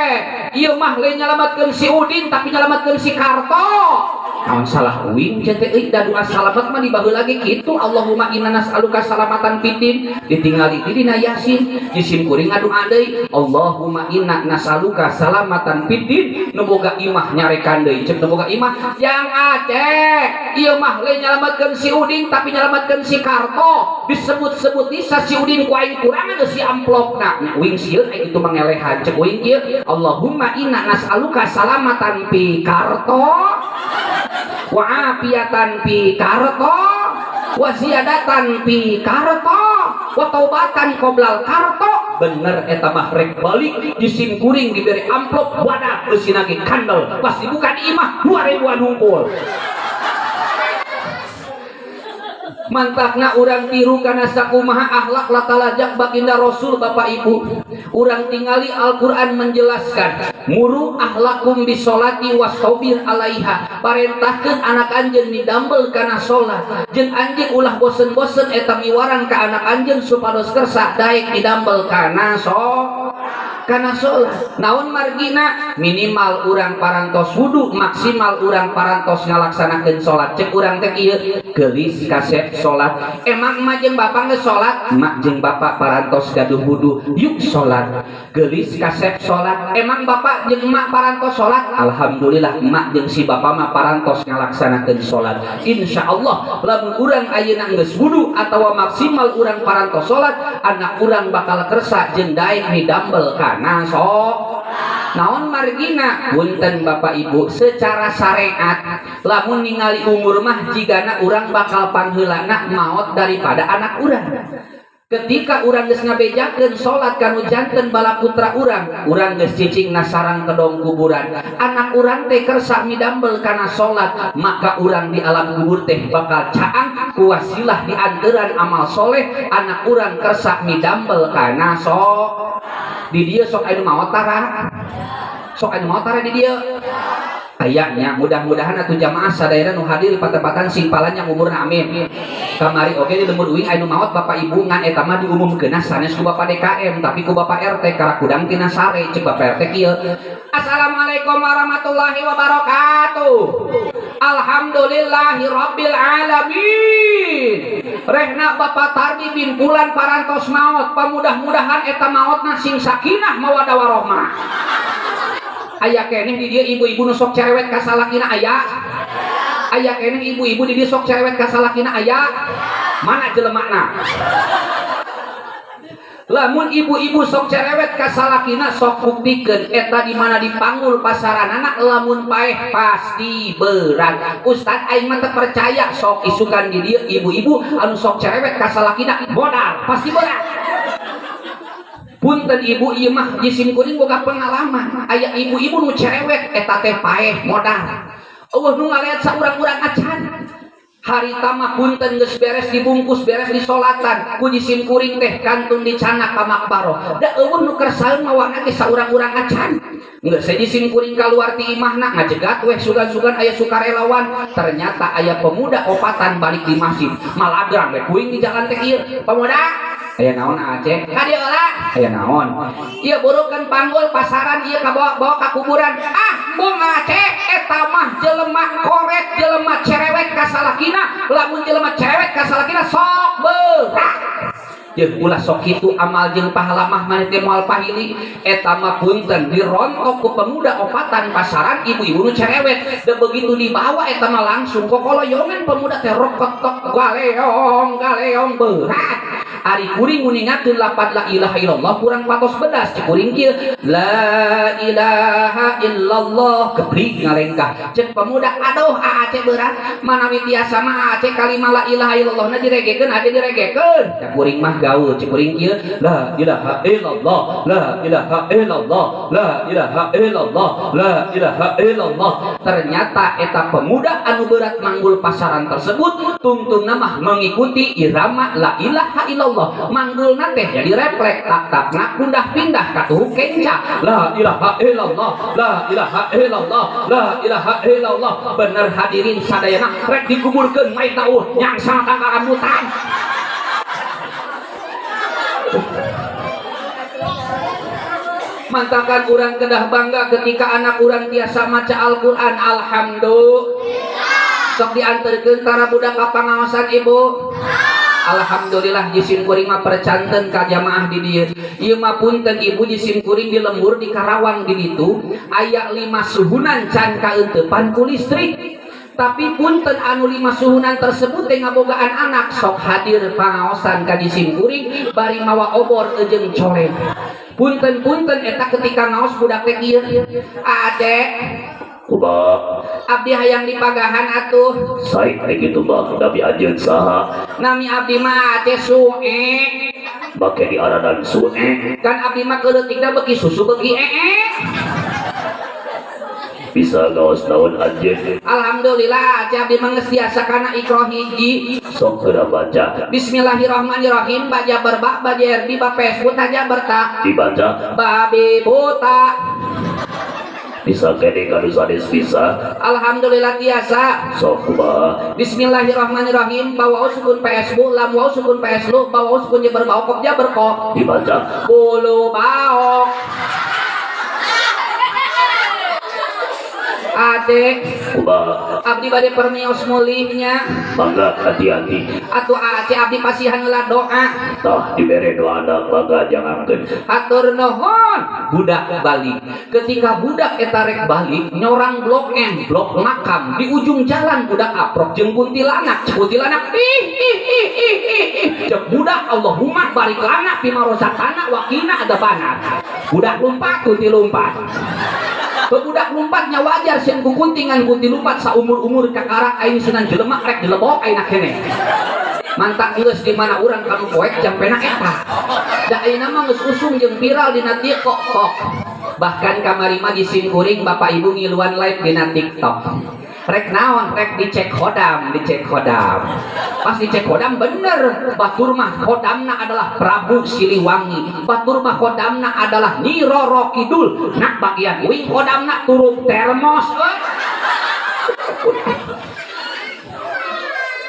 ieu mah lain nyalamatkeun si Udin tapi nyalamatkeun si Karto. Naon salah uing cete euy da doa salamat mah dibaheula lagi kitu. Allahumma inna nas'aluka salamatan fiddin ditingali di dina Yasin jisim kuring ngadoa deui Allahumma inna nas'aluka salamatan fiddin nu boga imah nyarekan deui ceuk nu boga imah yang Aceh ieu mah lain nyalamatkeun si Udin tapi nyalamatkeun si Karto disebut-sebut bisa si Udin ku aing kurang geus si amplopna uing sieun aya kitu mangelehan ceuk uing kieu Allahumma inna nas'aluka salamatan fi Karto wa afiatan fi Karto wa ziyadatan fi Karto wa taubatan qoblal Karto. Bener eta mah rek balik jisim kuring diberi amplop wadah eusina ge kandel pas dibuka di imah 2000-an hungkul. Mantakna urang tiru kana sakumaha akhlak latalajak baginda Rasul. Bapak Ibu, urang tingali Al-Qur'an menjelaskan muru akhlakum bisolati wastabir alaiha, parentahkeun anak anjeun didambel kana salat jeung anjeun ulah bosen-bosen eta miwaran ka anak anjeun supados kersa daek didambel kana salat. Naon margina minimal urang parantos wudu, maksimal urang parantos ngalaksanakeun salat. Cek urang teh ieu geulis kasep salat. Emang emak jeung bapak geus salat? Emak jeung bapak parantos gaduh wudu, yuk salat. Geulis kasep salat. Emang bapak jeung emak parantos salat? Alhamdulillah emak jeung si bapak mah parantos ngalaksanakeun salat. Insyaallah lamun urang ayeuna geus wudu atawa maksimal urang parantos salat, anak urang bakal kersa jeung daek didambel kana naon margina. Punten Bapak Ibu, secara syariat lamun ningali umur mah jigana urang bakal pangheulana maot daripada anak urang. Ketika urang geus ngabejakeun salat kanu janten bala putra urang geus cicing nasarang kedong kuburan, anak urang teh kersa midambel kana salat, maka urang di alam kubur teh bakal caang ku wasilah di anteuran amal soleh anak urang kersa midambel kana di dieu sok anu maot tara. Sok anu maot tara di dieu. Ayahnya mudah-mudahan atuh jamaah sadayana nu hadir di patempatan simpalannya umurna amin. Kamari oge di lembur uing anu maot Bapak Ibu ngan eta mah diumumkeun sanes ku Bapak DKM tapi ku Bapak RT karakudang tina sare ceuk Bapak RT kieu. Assalamualaikum warahmatullahi wabarakatuh. Alhamdulillahi rabbil alamin. Rehna Bapak Tardi bin Pulan parantos maot, pamudah-mudahan eta maotna sing sakinah mawaddah warahmah. Aya keneh di dieu ibu-ibu nu sok cerewet ka salakina aya. Aya keneh ibu-ibu di dieu sok cerewet ka salakina aya. Mana jelemana? Lamun ibu-ibu sok cerewet ka salakina sok buktikeun eta di mana dipanggul pasaranana lamun paeh pasti berat. Ustad aing mah teu percaya sok isukan di dieu ibu-ibu anu sok cerewet ka salakina modal pasti berat. Punten ibu ieu mah jisim kuring boga pengalaman. Aya ibu-ibu nu cerewet eta teh paeh modal. Eueuh nu ngaliat saurang-urang acan. Harita mah punten geus beres dibungkus beres disolatan ku jisim kuring teh kantun dicanak ka makbaro. Da eueuh nu kersaeun mawana ge saurang-urang acan. Geus jisim kuring kaluar ti imahna ngajegat weh sugan-sugan aya sukarelawan. Ternyata aya pemuda opatan balik di masjid. Malagrang we kuing di jalan teh ieu. Pemuda aya naon Aceh? Ka dieu heula. Aya naon? Ieu burukeun panggul pasaran ieu ka bawa ka kuburan. Ah, Bung Aceh eta mah jelema korek, jelema cerewet ka salakina. Lamun jelema cerewet ka salakina sok beurah. Jeung ulah sok kitu amal jeung pahala mah maneh teh moal pahili. Eta mah punten dirontok ku pemuda opatan pasaran ibu-ibu nu cerewet. Da begitu dibawa eta mah langsung kokoloyongan pemuda teh rokotok galeong berat. Ari kuring nguningakeun lapan la ilaha illallah kurang patos bedas cek kuring kieu la ilaha illallah keprik ngalengkah cek pemuda aduh Aceh berat manawi tiasa mah Aceh kalimat la ilaha illallah na diregekeun ade diregekeun cek kuring mah gaul cek kuring kieu la ilaha illallah la ilaha illallah la ilaha illallah la ilaha illallah. Ternyata eta pemuda anu berat manggul pasaran tersebut tungtungna mah mengikuti irama la ilaha illallah. Manggulna teh jadi refleks tak-takna pindah-pindah ka tuhu kenca la ilaha illallah la ilaha illallah la ilaha illallah. Bener hadirin sadayana rek dikuburkeun mai tauh yang sangat rambutan. mantakan urang kedah bangga ketika anak urang tiasa maca Al-Quran. Alhamdulillah. Sok diantarkeun tara budak ka pangaosan ibu. Alhamdulillah jisim kuring mah percanten ka jamaah di dieu. Ieu mah punten ibu jisim kuring di lembur di Karawang di ditu aya 5 suhunan can kaeunteupan ku listrik. Tapi punten anu 5 suhunan tersebut teh ngabogaan anak sok hadir pangaosan ka jisim kuring bari mawa obor jeung coleng. Punten eta ketika ngaos budak teh ieu. Adek Kuba abdi hayang dipagahan atuh. saik kitu bah tapi ajeun saha? Nami abdi mah teh Sue. Make diaradan Sue. Kan abdi mah keleutikna beuki susu beuki Bisa gaos naon anjeun? Alhamdulillah abdi mah geus biasa kana Iqra hiji. Sok heula baca. Bismillahirrahmanirrahim. Baja berba bajer di bapes aja berta. Dibaca Babi buta. bisa kene kanu sanes bisa. Alhamdulillah tiasa. Sok kumaha? Bismillahirrahmanirrahim. Bawa sukun PS bu, lam waw sukun PS lu, bawa sukun jabar baokok jabar kok. Dibaca Bulu baok. Adek kumaha? abdi bade permios mulihnya. Mangga hati-hati. Atuh ate abdi pasihan heula doa. Tah dibere doana mangga jangankeun. Hatur nuhun. Budak balik. Ketika budak eta rek balik nyorang blok M, blok makam di ujung jalan budak aprok jeung kuntilanak. Kuntilanak cek budak Allahumma barik lana fi marozaqana wa qina adzabannar. Budak lompat kunti lompat. Budak lompatnya wajar sieun ku kuntingan kunti lompat saumur-umur kakarak aing sunan jelema rek dilebok ayeuna keneh. Mantak geus di mana urang kanu poek jampena eta. Da ayeuna mah geus usung jeung viral dina TikTok. Bahkan kamari mah jisim kuring Bapak Ibu ngiluan live dina TikTok. Rek naon rek dicek kodam. Pas dicek kodam bener batur mah kodamna adalah Prabu Siliwangi. Batur mah kodamna adalah Nyi Roro Kidul. Nak bagian uing kodamna turun termos.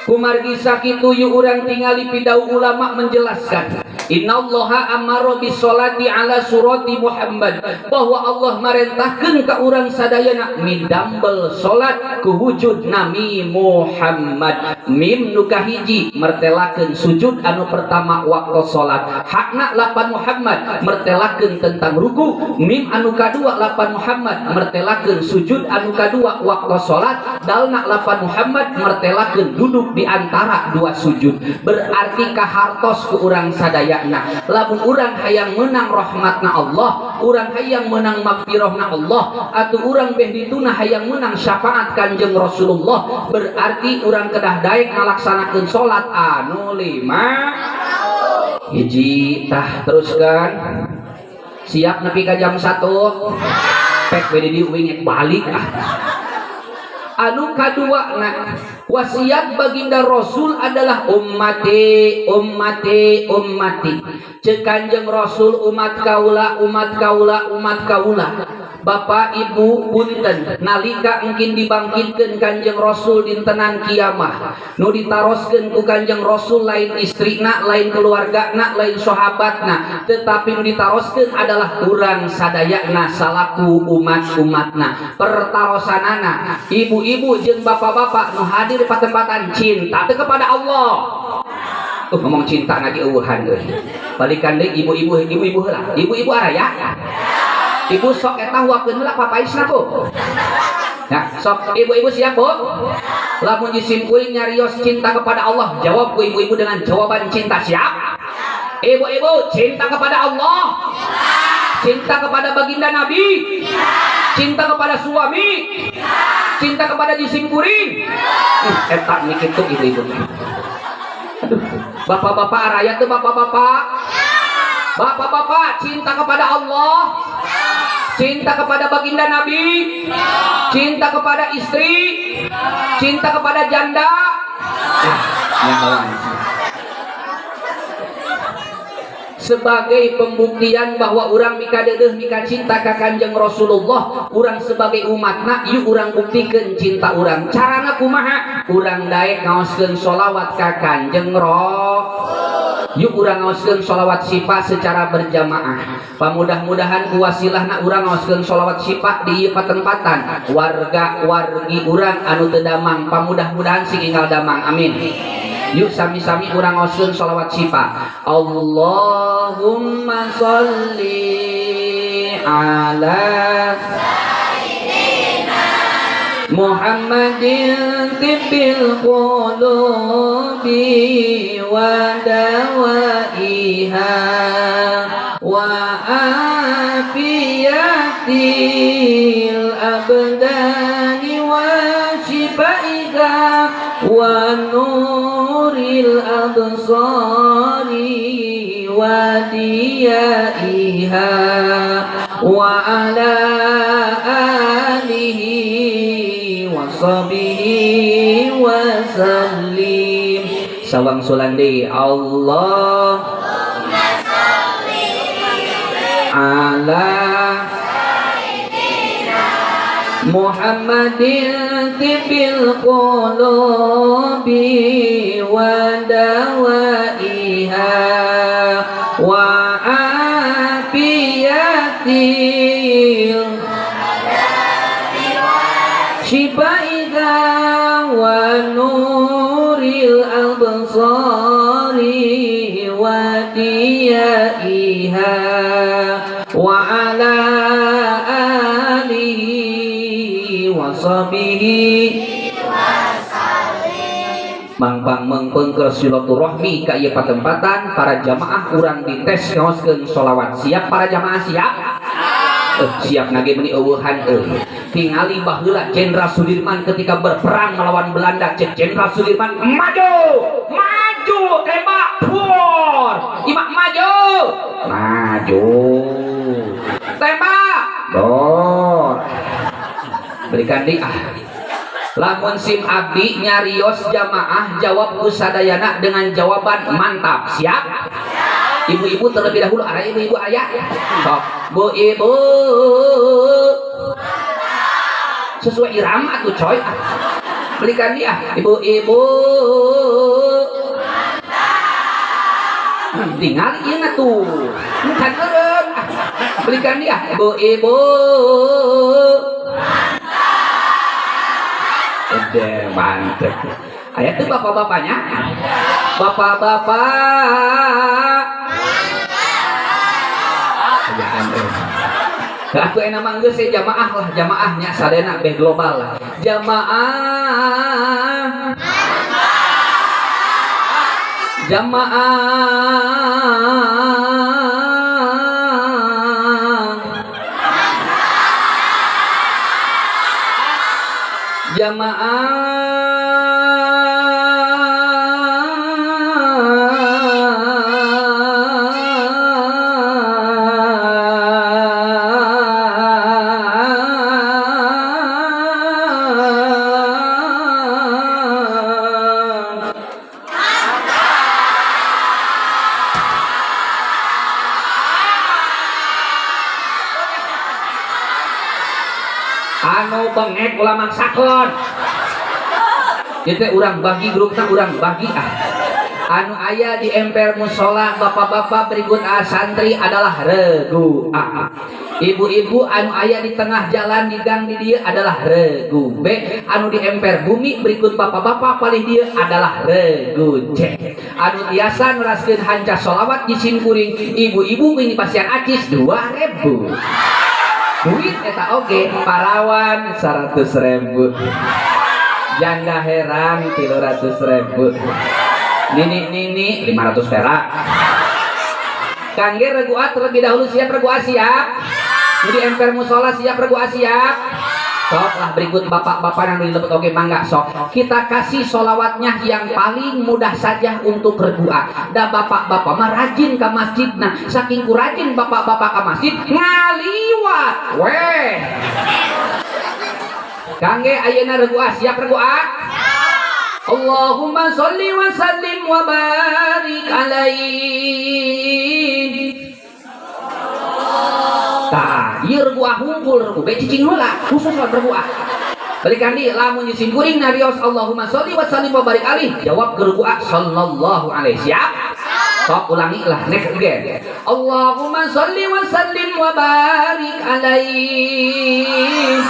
Kumargi sakitu yu urang tingali pidau ulama menjelaskan innallaha amara bisolati ala surati Muhammad, bahwa Allah merintahkeun ka urang sadayana midambel salat ku wujud Nabi Muhammad. Mim nu kahiji mertelakeun sujud anu pertama waktu salat, hakna lapan Muhammad mertelakeun tentang ruku. Mim anu kadua lapan Muhammad mertelakeun sujud anu kadua waktu salat. Dalna lapan Muhammad mertelakeun duduk di antara dua sujud. Berarti kahartos ku urang sadayana lamun urang hayang menang rahmatna Allah, urang hayang menang magfirahna Allah, atuh urang beh dituna hayang menang syafaat Kanjeng Rasulullah, berarti urang kedah daek ngalaksanakeun salat anu 5 hiji. Tah teruskan siap nepi ka jam 1 pek bede diuing balik anu kadua na wasiat baginda Rasul adalah ummati cek Kanjeng Rasul umat kaula Bapak Ibu punten nalika engkin dibangkitkeun Kanjeng Rasul dintenan kiamah nu ditaroskeun ku Kanjeng Rasul lain istrina, lain keluargana, lain sahabatna, tetapi nu ditaroskeun adalah urang sadayana salaku umatna. Pertarosanana ibu-ibu jeung bapak-bapak nu hadir patempatan cinta teh kepada Allah. Ngomong cinta lagi eueuhan euy. Balikan deui ibu-ibu heula. Ibu-ibu araya. Ibu sok eta huakeun heula papaisna Bu. Ya, sok ibu-ibu siap Bu? Lamun jisim kuring nyarios cinta kepada Allah, jawab ku ibu-ibu dengan jawaban cinta. Siap? Ibu-ibu cinta kepada Allah. Cinta kepada baginda Nabi. Cinta kepada suami. Cinta kepada jisim kuring. Eta nikitu ibu-ibu. Aduh, bapak-bapak araya tuh bapak-bapak. Bapak-bapak cinta kepada Allah, cinta kepada baginda Nabi, cinta kepada istri, cinta kepada janda. Sebagai pembuktian bahwa urang mika deudeuh mika cinta ka Kanjeng Rasulullah, urang sebagai umatna ieu urang buktikeun cinta urang. Carana kumaha? Urang daek ngaoskeun sholawat ka Kanjeng Rasul. Yuk urang ngaoskeun sholawat syifa secara berjamaah. Pamudah-mudahan ku wasilahna urang ngaoskeun sholawat syifa di ieu patempatan warga wargi urang anu teu damang, pamudah-mudahan sing ingkal damang. Amin. Yuk sami-sami urang ngaoskeun sholawat syifa. Allahumma sholli ala Muhammadin tibbil qulubi wa dawaiha wa afiyatil abdani wa shifaiha wa nuril absari wa diyaiha wa ala alihi washabihi wasallim. Sawang sulandi Allahumma sholli ala Muhammadin tibbil qulubi wa dawaiha wa afiyatil shifaiha wa nuril absari wa diyaiha wa ala alihi wa sahbihi mangpang mengpengker silaturahmi ka ieu patempatan para jamaah urang dites ngaoskeun sholawat. Siap para jamaah? Siap? Siap nage meuni eueuhan tingali baheula Jenderal Sudirman ketika berperang melawan Belanda. Jenderal Sudirman maju tembak pur imak maju tembak dor berikan di lamun sim abdi nyarios jamaah jawab kusadayana dengan jawaban mantap. Siap? Ibu-ibu terlebih dahulu. Ada ibu-ibu ayah? Sok bu ibu sesuai irama tuh coy. Belikan dia ibu-ibu tinggal ieu tuh kan eureun. Belikan dia ibu-ibu mantep. Ayat itu bapak-bapaknya. Bapak-bapak. Aku enak mangga saya jamaah lah, jamaahnya sadena beh global lah. Jamaah. anu bengek ulah maksakon. Itu urang bagi grupna urang bagi anu aya di emper musola bapak-bapak berikut santri adalah regu ibu-ibu anu aya di tengah jalan di gang di dia adalah regu B anu di emper bumi berikut bapak-bapak paling dia adalah regu C anu biasa nuraskeun hanca sholawat di simkuring ibu-ibu ini pasien acis 2.000 duit eta oge parawan 100.000 janda heran 300.000 nini 500 perak. Kangge reguat terlebih dahulu siap reguat siap. Jadi emper musola siap reguat siap. Sok lah berikut bapak-bapak yang dilebet oke mangga sok. Kita kasih solawatnya yang paling mudah saja untuk reguat. Da bapak-bapak mah rajin ke masjid. Nah saking ku rajin bapak-bapak ke masjid ngaliwat. Weh. Kangge ayeuna reguat siap reguat. Allahumma sholli wa sallim wa barik alaihi. Tah, ieu reguah hungkul reguah cicing heula khusus buat reguah. Balikan di lamun yusin kuring narios Allahumma sholli wa sallim wa barik alaihi. Jawab ke reguah sallallahu alaihi. Siap? Sok ulangi lah next again. Allahumma sholli wa sallim wa barik alaihi.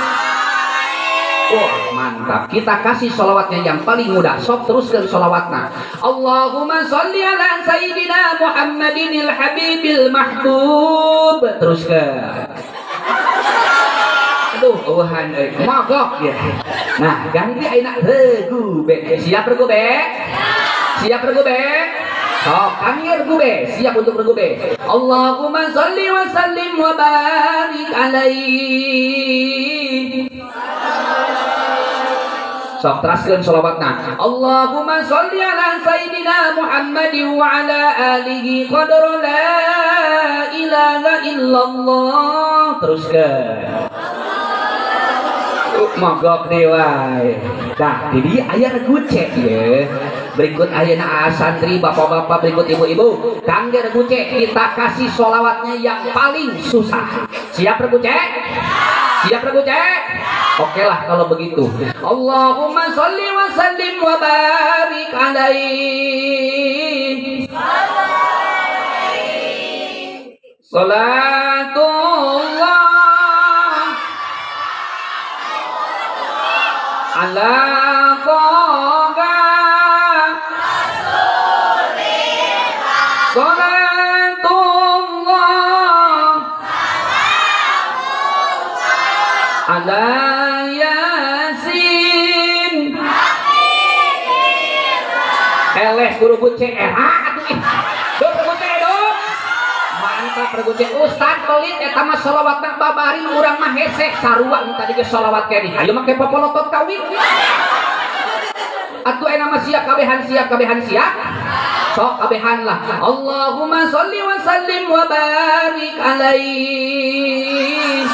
Wah mantap, kita kasih sholawatnya yang paling mudah. Sok teruskan sholawatnya. Allahumma sholli ala sayyidina Muhammadinil habibil mahbub. Teruskan. Aduh, uhan mogok ya. Nah, ganti ayeuna regu be. Siap regu be? Siap regu be? Sok, kami regu be. Siap untuk regu be. Allahumma sholli wa sallim wa barik alaihi. Sok teraskeun sholawatna. Allahumma sholli ala sayyidina Muhammadin wa ala alihi qadra la ilaha illallah. Teruskeun. Mogok deh wae. Nah, jadi aya regu cek ya. Berikut ayeuna santri bapak-bapak, berikut ibu-ibu. Kangge regu cek, kita kasih sholawatnya yang paling susah. Siap regu cek? Siap regu cek? Oke lah kalau begitu. Allahumma sholli wa sallim wa barik alaihi. Salatullah ala toga salatullah ala yasin eleh guru buce mantap perguce Ustaz pelit eta mah sholawatna babari urang mah hese sarua nu tadi ge sholawat kene ayo make popolotot kawin atuh ena mah siap kabehan siap sok kabehan lah. Allahumma sholli wa sallim wa barik alaihi.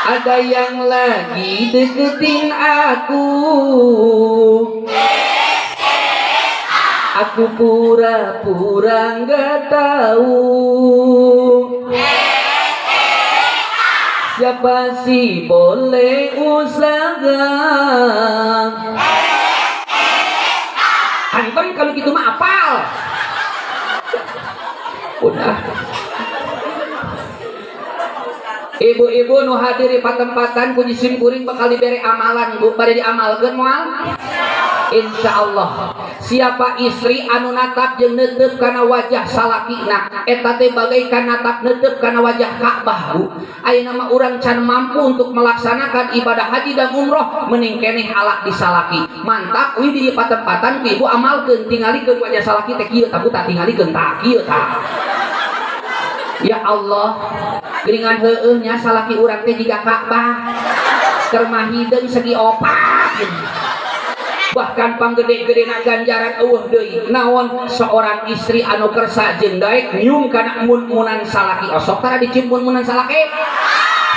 Ada yang lagi deketin aku. Aku pura-pura nggak tahu. Siapa sih boleh usaha? Anton kalau gitu mah apal. Udah. Ibu-ibu nu hadir di patempatan puji simkuring bakal diberi amalan bu, pada diamalkeun moal. Insyaallah siapa istri anu natap jeung neuteup kana wajah salakina eta teh bagaikan natap neuteup kana wajah Ka'bah bu. Ayeuna mah urang can mampu untuk melaksanakan ibadah haji dan umroh mending keneh alak di salaki. Mantap we di patempatan ibu amalkeun tingalikeun wajah salaki teh kieu tah tak tingalikeun tah kieu tah. Ya Allah, geringan heueuh nya salaki urang teh jiga Ka'bah. Keur mah hideung segi opat. Bahkan panggede-gedena ganjaran eueuh deui. Naon seorang istri anu kersa jeung daek nyung kana mun-munan salaki osok tara dicium mun-munan salaki.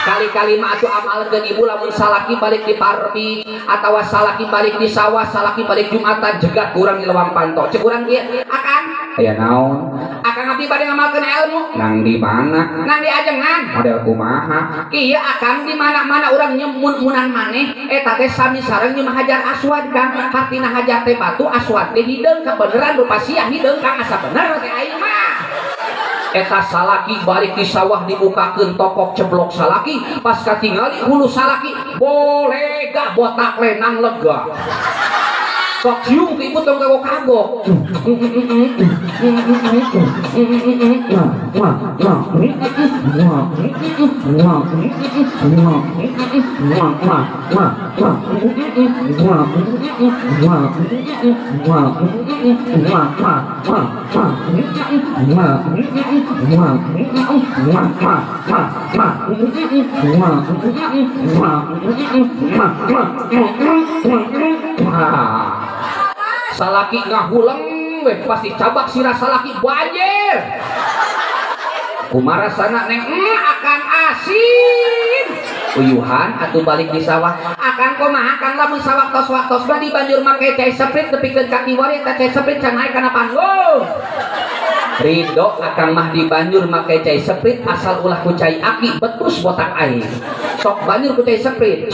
Kali-kali mah atuh amalkeun ibu lamun salaki balik di parti atawa salaki balik di sawah, salaki balik Jumatan jegat urang di lawang panto. Cek urang kieu, "Akang, aya naon?" "Akang abdi bade ngamalkeun ilmu." "Nang di mana?" "Nang di ajengan." "Model kumaha?" "Kieu Akang di mana-mana urang nyemun-munan maneh eta teh sami sareng nyeun Hajar Aswad Kang. Hartina Hajar teh batu, Aswad teh hideung kabeneran rupa sia hideung Kang asa bener teh aing mah." Eta salaki balik di sawah dibukakeun tokok ceblok salaki pas katingali hulu salaki boleh gak botak lenang lega sok cium ke ibu tong kagok salaki ngahuleng we pasti cabak sirah salaki banjir kumara sana neng akan asin uyuhan atuh balik di sawah akan kumaha Kang lamun sawaktos-waktos mah di banjur make cai seprit tepikeun kaki wari eta cai seprit can naik kana panggung ridho akan mah di banjur make cai seprit asal ulah ku cai aki betus botak air sok banjur ku cai seprit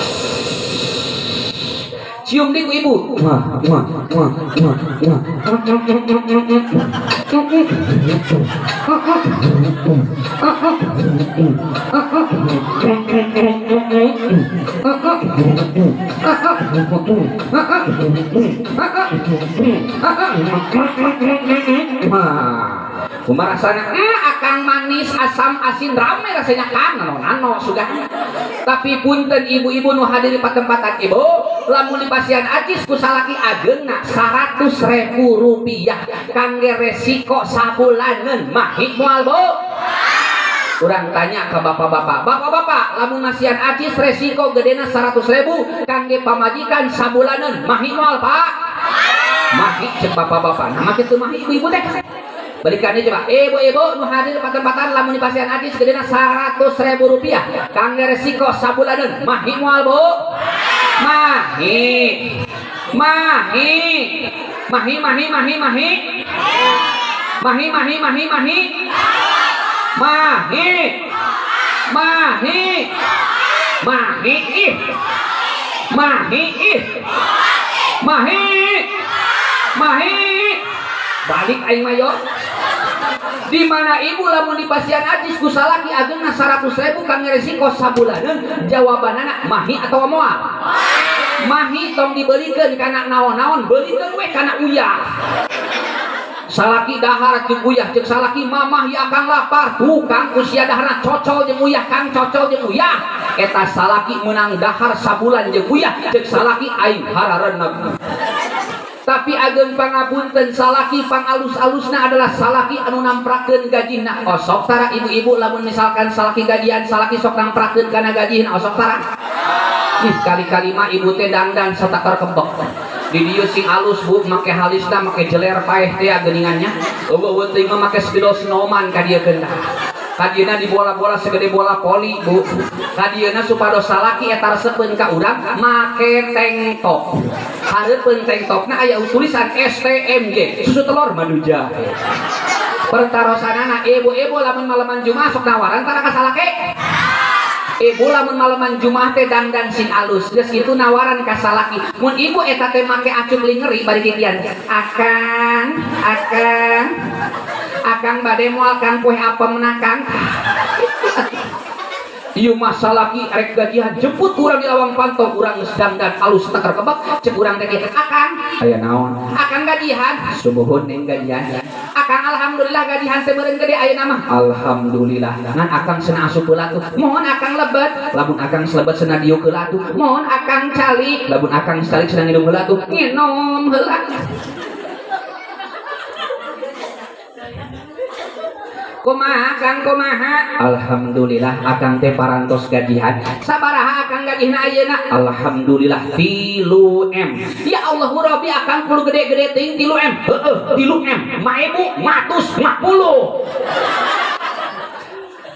cium di ku ibu. Kumarasana akan manis asam asin rame rasanya kan nano sudah. Tapi punten ibu-ibu nu hadir di tempatan ibu, lamun di pasien ajis ku salaki ageuna 100.000 rupiah kangge resiko sabulaneun mahik moal bu. Kurang tanya ke bapak-bapak, lamun masian ajis resiko gedena 100.000 kangge pamajikan sabulaneun mahik moal pak. Mahik cek bapak-bapak, nama kitu mahik ibu-ibu teh. Balikannya coba, ibu-ibu nu hadir di pasien lamun di pasien adis gedena 100.000 rupiah kangge resiko sabulaneun mahi moal bu. Mahi balik aing mayor. Di mana ibu lamun di pasien ajis ku salaki ageuna 100.000 kangge resiko sabulaneun jawabanana mahi atau moal. Mahi tong dibelikeun kana naon-naon, beulikeun we kana uyah. Salaki dahar jeung uyah jeung salaki mamah ya kang lapar tukang usia daharna cocol jeung uyah kang cocol jeung uyah eta salaki menang dahar sabulan jeung uyah jeung salaki aing harareunna. Tapi ageng pangapunten salaki pangalus-alusna adalah salaki anu namprakeun gajihna. Osok tara ibu-ibu lamun misalkan salaki gajian salaki sok namprakeun kana gajihna osok tara. Ih kali-kali mah ibu teh dandan satakar kembek. Di dieu sing alus bu make halisna make jeler paeh teh geuningannya. Eueuh teuing mah make segede snowman ka dieu keun. Kadieuna di bola-bola segede bola poli bu. Kadieuna supados salaki eta resepkeun ka urang make tank top. Hareupeun tank topna aya tulisan STMJ susu telur maduja. Pertarosanana ibu-ibu lamun maleman Jumat sok nawaran tara ka salaki. Ibu lamun maleman Jumat teh dandan sing alus geus kitu nawaran ka salaki. Mun ibu eta teh make acung lingeri bari kikian. Akang bade moal kang kue apem nakang. Ieu mah salaki rek gajian jemput urang di lawang pantau urang geus dandan alus teker kebak cek urang teh akang aya naon akang gajian subuhun neng gajian akang alhamdulillah gajian teh meureun gede ayeuna mah alhamdulillah ngan akang cenah asup heula tuh mohon akang lebet lamun akang selebet cenah dieu heula tuh mohon akang calik lamun akang calik cenah nginum heula tuh nginom heula. Kumaha kang kumaha alhamdulillah akang teh parantos gajihan sabaraha akang gajihna ayeuna alhamdulillah 3M ya Allah Rabbi akang kudu gede-gede teuing 3M heueuh 3M maebu matus 50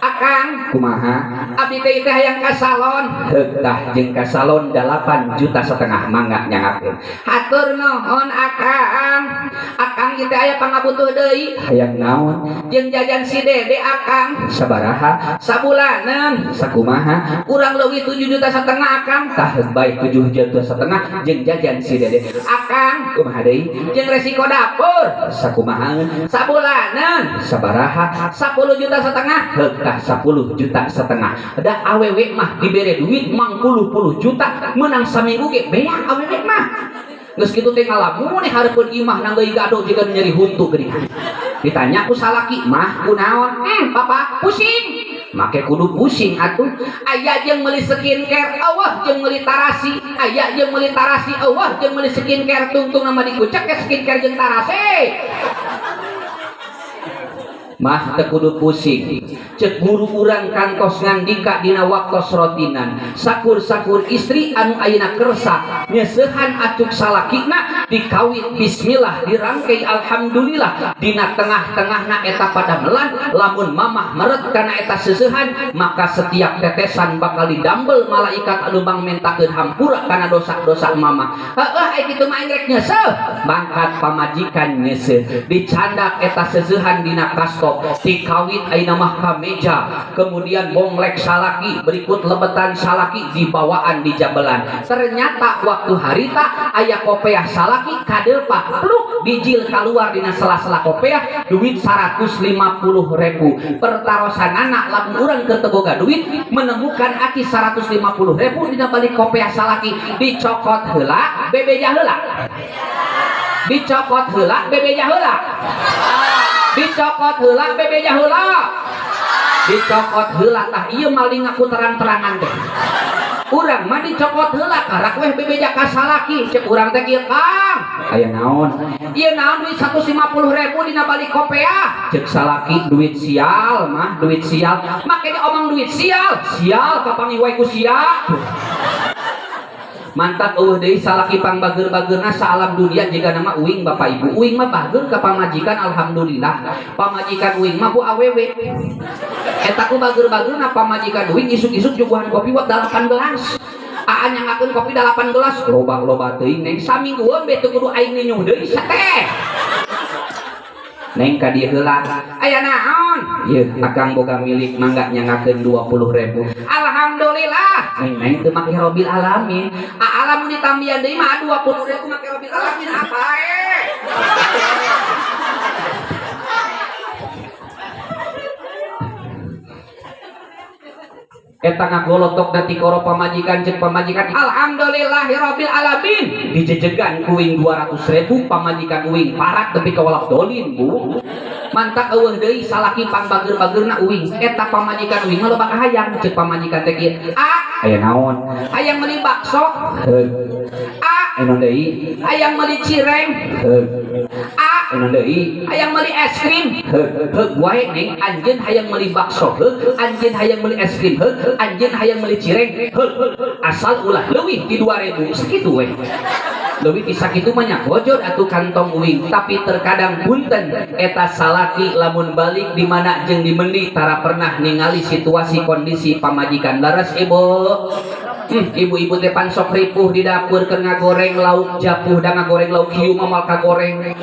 akang kumaha abdi teh hayang ka salon tah jeung ka salon 8,5 juta mangga nyangakeun hatur nuhun akang ieu teh aya pangabutuh deui hayang naon jeung jajan si dede akang sabaraha sabulaneun sakumaha urang leuwih 7,5 juta akang tah bae 7,5 juta jeung jajan si dede akang kumaha deui jeung resiko dapur sakumaha sabulaneun sabaraha 10,5 juta heuh 10,5 juta da awewe mah dibere duit mang 10 juta menang saminggu ge beak awewe mah geus kitu teh ngalamun hareupeun imah nanggeui gado jiga nyeri huntu geuning ditanya ku salaki mah kunaon papa pusing make kudu pusing atuh aya jeung meuli skincare eueuh jeung meuli tarasi aya jeung meuli tarasi eueuh jeung meuli skincare tungtung nama dikucek ke skincare jeung tarasi mah teu kudu pusing cek guru urang kantos ngandika dina waktos rotinan sakur-sakur istri anu ayeuna kersa nyeusehan acuk salakina dikawin bismillah dirangkei alhamdulillah dina tengah-tengahna eta pada melan lamun mamah meret kana eta seusehan maka setiap tetesan bakal didambel malaikat anu mangmentakeun hampura kana dosa-dosa mamah heueuh ai kitu mah rek nyeuseum mangkat pamajikan nyeuseum dicandak eta seusehan dina kasto jangkok ti kawit ayeuna mah ka meja kemudian bonglek salaki berikut lebetan salaki dibawaan di jabelan ternyata waktu harita aya kopeah salaki kadelpa pluk bijil keluar dina sela-sela kopeah duit 150.000 pertarosan anak lamun urang keur teu boga duit menemukan aki 150.000 dina balik kopeah salaki dicokot heula bebeja heula dicokot heula bebeja heula dicokot heula bebeja heula dicokot heula tah ieu maling aku terang-terangan teh urang mah dicokot heula karak weh bebeja ka salaki cek urang teh kieu Kang aya naon ieu naon duit 150.000 dina balik kopeah cek salaki duit sial mah duit sial make dia omong duit sial sial kapangi wae ku sia mantap deui salaki pangbager-bagerna sa alam dunia jika nama uing bapak ibu uing mah bager ka pamajikan alhamdulillah pamajikan uing mah bu awewe eta ku bager-bagerna pamajikan uing isuk-isuk juguhan kopi buat 8 gelas aan nyangakeun kopi 8 gelas loba-loba teuing neng saminggueun beuteung kudu aing nyuh deui sateh neng ka dieu heula aya naon ieu akang boga milik mangga nyangakeun 20.000 alhamdulillah neng teu make robil alamin alam ditambihan deui mah 20.000 make robil alamin apa eta ngagolotok dati koro pamajikan cek pamajikan alhamdulillahirabbil alamin dijejegan kuing 200.000 pamajikan uing parak tapi kawalak dolin bu mantak eueuh deui salaki pangbager-bagerna uing eta pamajikan uing mah loba kahayang cek pamajikan teh kieu aya naon hayang meuli bakso anu deui hayang meuli cireng anu deui hayang meuli es krim heug wae neng anjeun hayang meuli bakso heug anjeun hayang meuli es krim heug anjeun hayang meuli cireng asal ulah leuwih di 2.000 sakitu we leuwih ti sakitu mah nya gojod atuh kantong uing tapi terkadang punten eta salaki lamun balik di mana jeung di mendi tara pernah ningali situasi kondisi pamajikan laras ibu-ibu teh pan sok ripuh di dapur keur ngagoreng lauk japuh da ngagoreng lauk hiu mamal kagoreng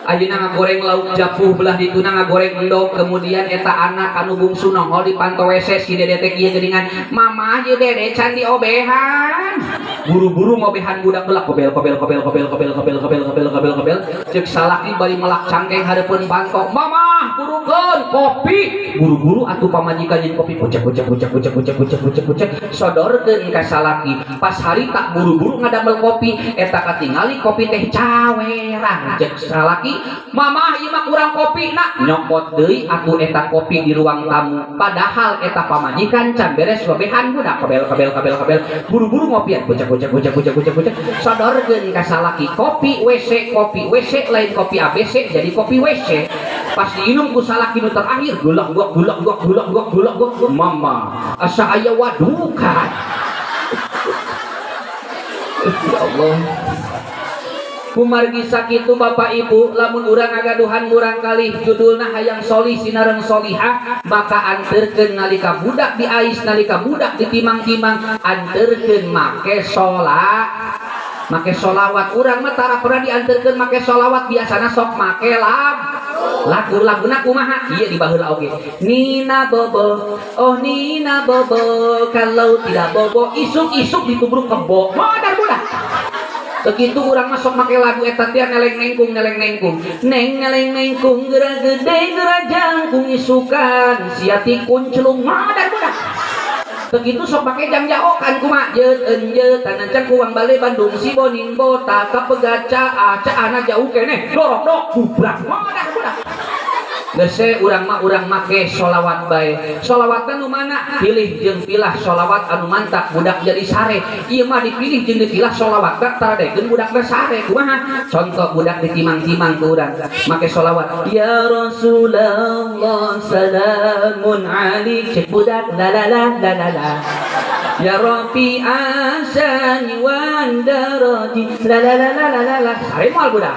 ayeuna ngagoreng lauk japuh belah dituna ngagoreng endog kemudian eta anak anu bungsu nongol di panto WC si dede teh kieu geuningan mama ieu dede can diobehan buru-buru ngobehan budak belah kobel cek salaki bari melak cangkeng hareupeun panto mama burukeun kopi buru-buru atuh pamajikan jeung kopi pucek sodorkeun ka salaki pas hari tak buru-buru ngadamel kopi eta katingali kopi teh cawerang cek salaki mama ieu mah kurang kopi nak nyokot deui atuh eta kopi di ruang tamu padahal eta pamajikan can beres lobehan budak kobel buru-buru ngopian pucek sodorkeun ka salaki kopi WC lain kopi ABC jadi kopi WC pas diinum ku salaki nu terakhir gulak mama asa aya wadukan ya Allah kumargi sakitu bapak ibu lamun urang ngagaduhan murang kali judulna hayang solih sinareng solihah maka anterkeun nalika budak diais nalika budak ditimang-timang anterkeun make sholawat urang mah tara pernah dianterkeun make sholawat biasana sok make lagu-laguna kumaha ieu di baheula oge Nina bobo oh Nina bobo kalau tidak bobo isuk-isuk ditubruk kebo modar budak begitu urang masuk make lagu eta teh neleng nengkung neng neleng nengkung geura gede geura jangkung isukan sia tikun celung modar budak begitu sok make jang jaokan kumaha jeut tanajan kuang bale Bandung si boning bota kapegaca acaana jauh keneh dorok dok bubrak modar budak Gese urang make sholawat bae sholawatna nu mana pilih jeung pilah sholawat anu mantap budak jadi sare ieu mah dipilih jeung dipilah sholawatna taradekeun budakna sare kumaha contoh budak ditimang-timang ku urang make sholawat ya Rasulullah salamun alaik cek budak la ya Rabbi asani wan daraji la sare moal budak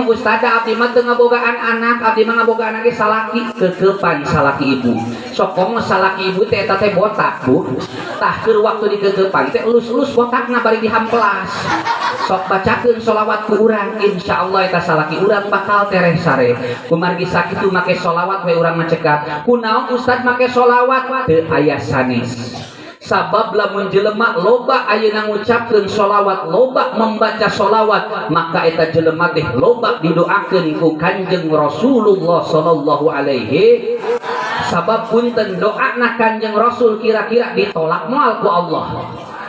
Ustada abdi mah teu ngabogaan anak, abdi mah ngabogaan ge salaki, kekepan salaki ibu. Sok komo salaki ibu teh eta teh botak, Bu. Tah keur waktu dikekepan teh elus-elus botakna bari dihamplas. Sok bacakeun sholawat ku urang, insyaallah eta salaki urang bakal tereh sare. Kumargi sakitu make sholawat we urang macekat. Kunaon Ustad make sholawat teu aya sanes. Sabab lamun jelema loba ayeuna ngucapkeun sholawat, loba membaca sholawat, maka eta jelema teh loba didoakeun ku Kanjeng Rasulullah sallallahu alaihi. Sabab punten doana Kanjeng Rasul kira-kira ditolak moal ku Allah.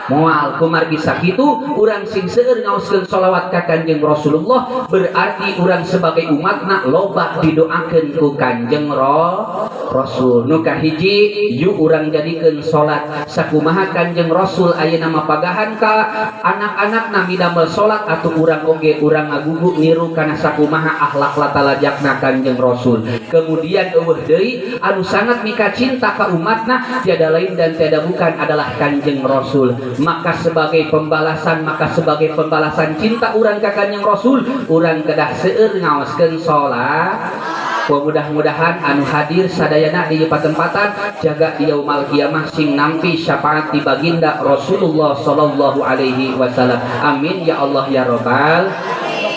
Moal kumargi sakitu urang sing seueur ngaoskeun sholawat ka Kanjeng Rasulullah berarti urang sebagai umatna loba didoakeun ku Kanjeng Rasul. Nu kahiji yuk urang jadikeun salat sakumaha Kanjeng Rasul ayeuna mapagahan ka anak-anakna midamel salat atuh urang oge urang ngagugu niru kana sakumaha akhlak latalajakna Kanjeng Rasul. Kemudian eueuh deui anu sangat mika cinta ka umatna tiada lain dan tiada bukan adalah Kanjeng Rasul. Maka sebagai pembalasan cinta urang ka Kanjeng Rasul, urang kedah seueur ngaoskeun salat. Mudah-mudahan anu hadir sadayana di patempatan jaga di yaumul kiamah sing nampi syafaat di baginda Rasulullah sallallahu alaihi wasallam. Amin ya Allah ya Rabbal.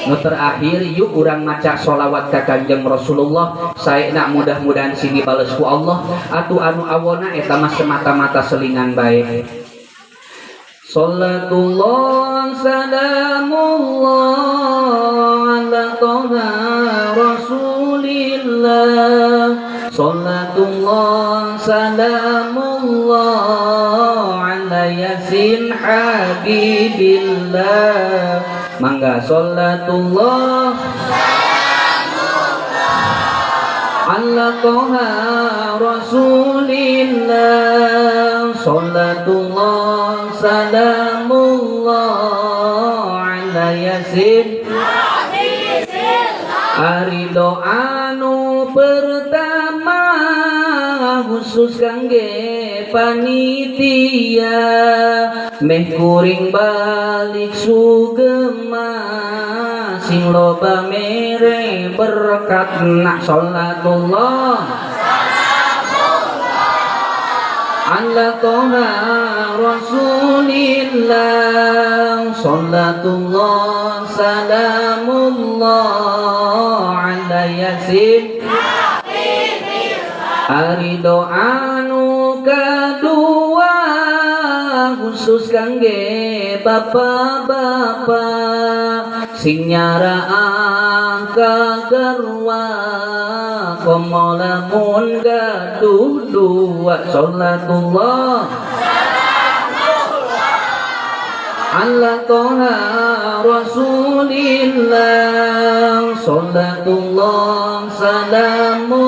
Nu terakhir yuk urang maca sholawat ka Kanjeng Rasulullah saena mudah-mudahan sing dibales ku Allah atuh anu awona eta mah semata-mata selingan bae. Salatullah salamullah ala toha rasulillah. Salatullah salamullah ala yasin habibillah. Mangga salatullah ala toha rasulillah. Salatullah salamullah ala yasin arido anu pertama khusus kangge panitia meh kuring balik sugema sing loba mere berkatna. Salatullah ala toha rasulillah. Salatullah salamullah ala yasin arido anu kadua khusus kangge bapak-bapak sing nyaraan ka garwa komo lamun gaduh dua. Salatullah ala toha rasulillah. Salatullah salamullah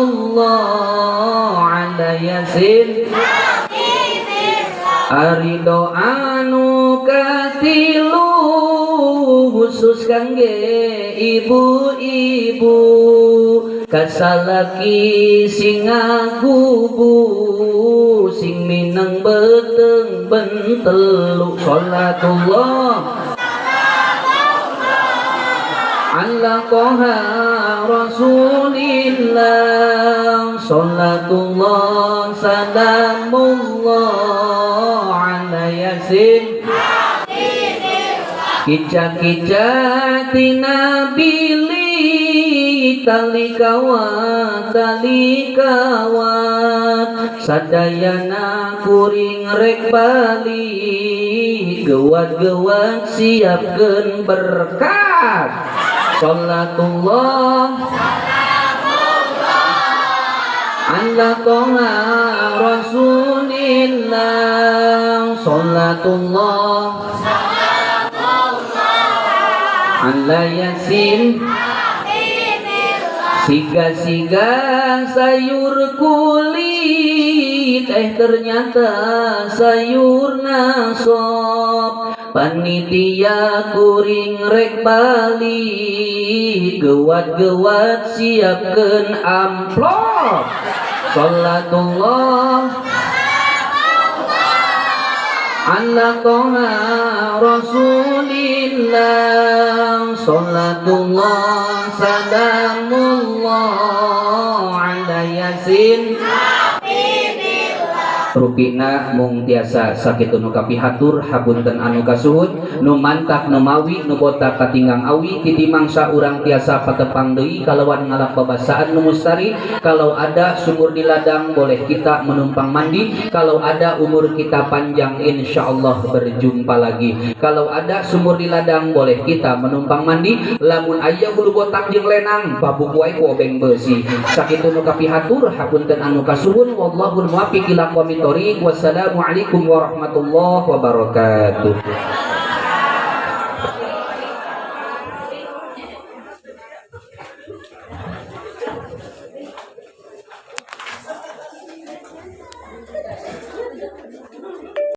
ala yasin arido anu katilu khusus kangge ibu-ibu kasalaki sing ngagubu sing minang beteng bentelu. Salatullah ala toha rasulillah. Salatullah salamullah ala yasin kica-kica tina bili tali kawat sadayana kuring rek bali gewat-gewat siapkeun berkat. Salatullah ala toha rasulillah. Salatullah ala yasin siga-siga sayur kulit ternyata sayur nasop panitia kuring rek bali gewat-gewat siapkeun amplop. Salatullah ala toha rasulillah salatullah salamullah ala yasin rupina mung tiasa sakitu nu kapihatur hapunten anu kasuhun nu mantap nu mawi nu botak katinggang awi titimang saurang tiasa patepang deui kalawan ngalap babasaan nu mustari. Kalau ada sumur di ladang boleh kita menumpang mandi. Kalau ada umur kita panjang insyaallah berjumpa lagi. Kalau ada sumur di ladang boleh kita menumpang mandi. Lamun aya hulu botak jeung lenang babuk wae ku obeng beusi. Sakitu nu kapihatur hapunten anu kasuhun wallahul muwaffiq ila aqwamit thoriq. Wassalamualaikum warahmatullahi wabarakatuh.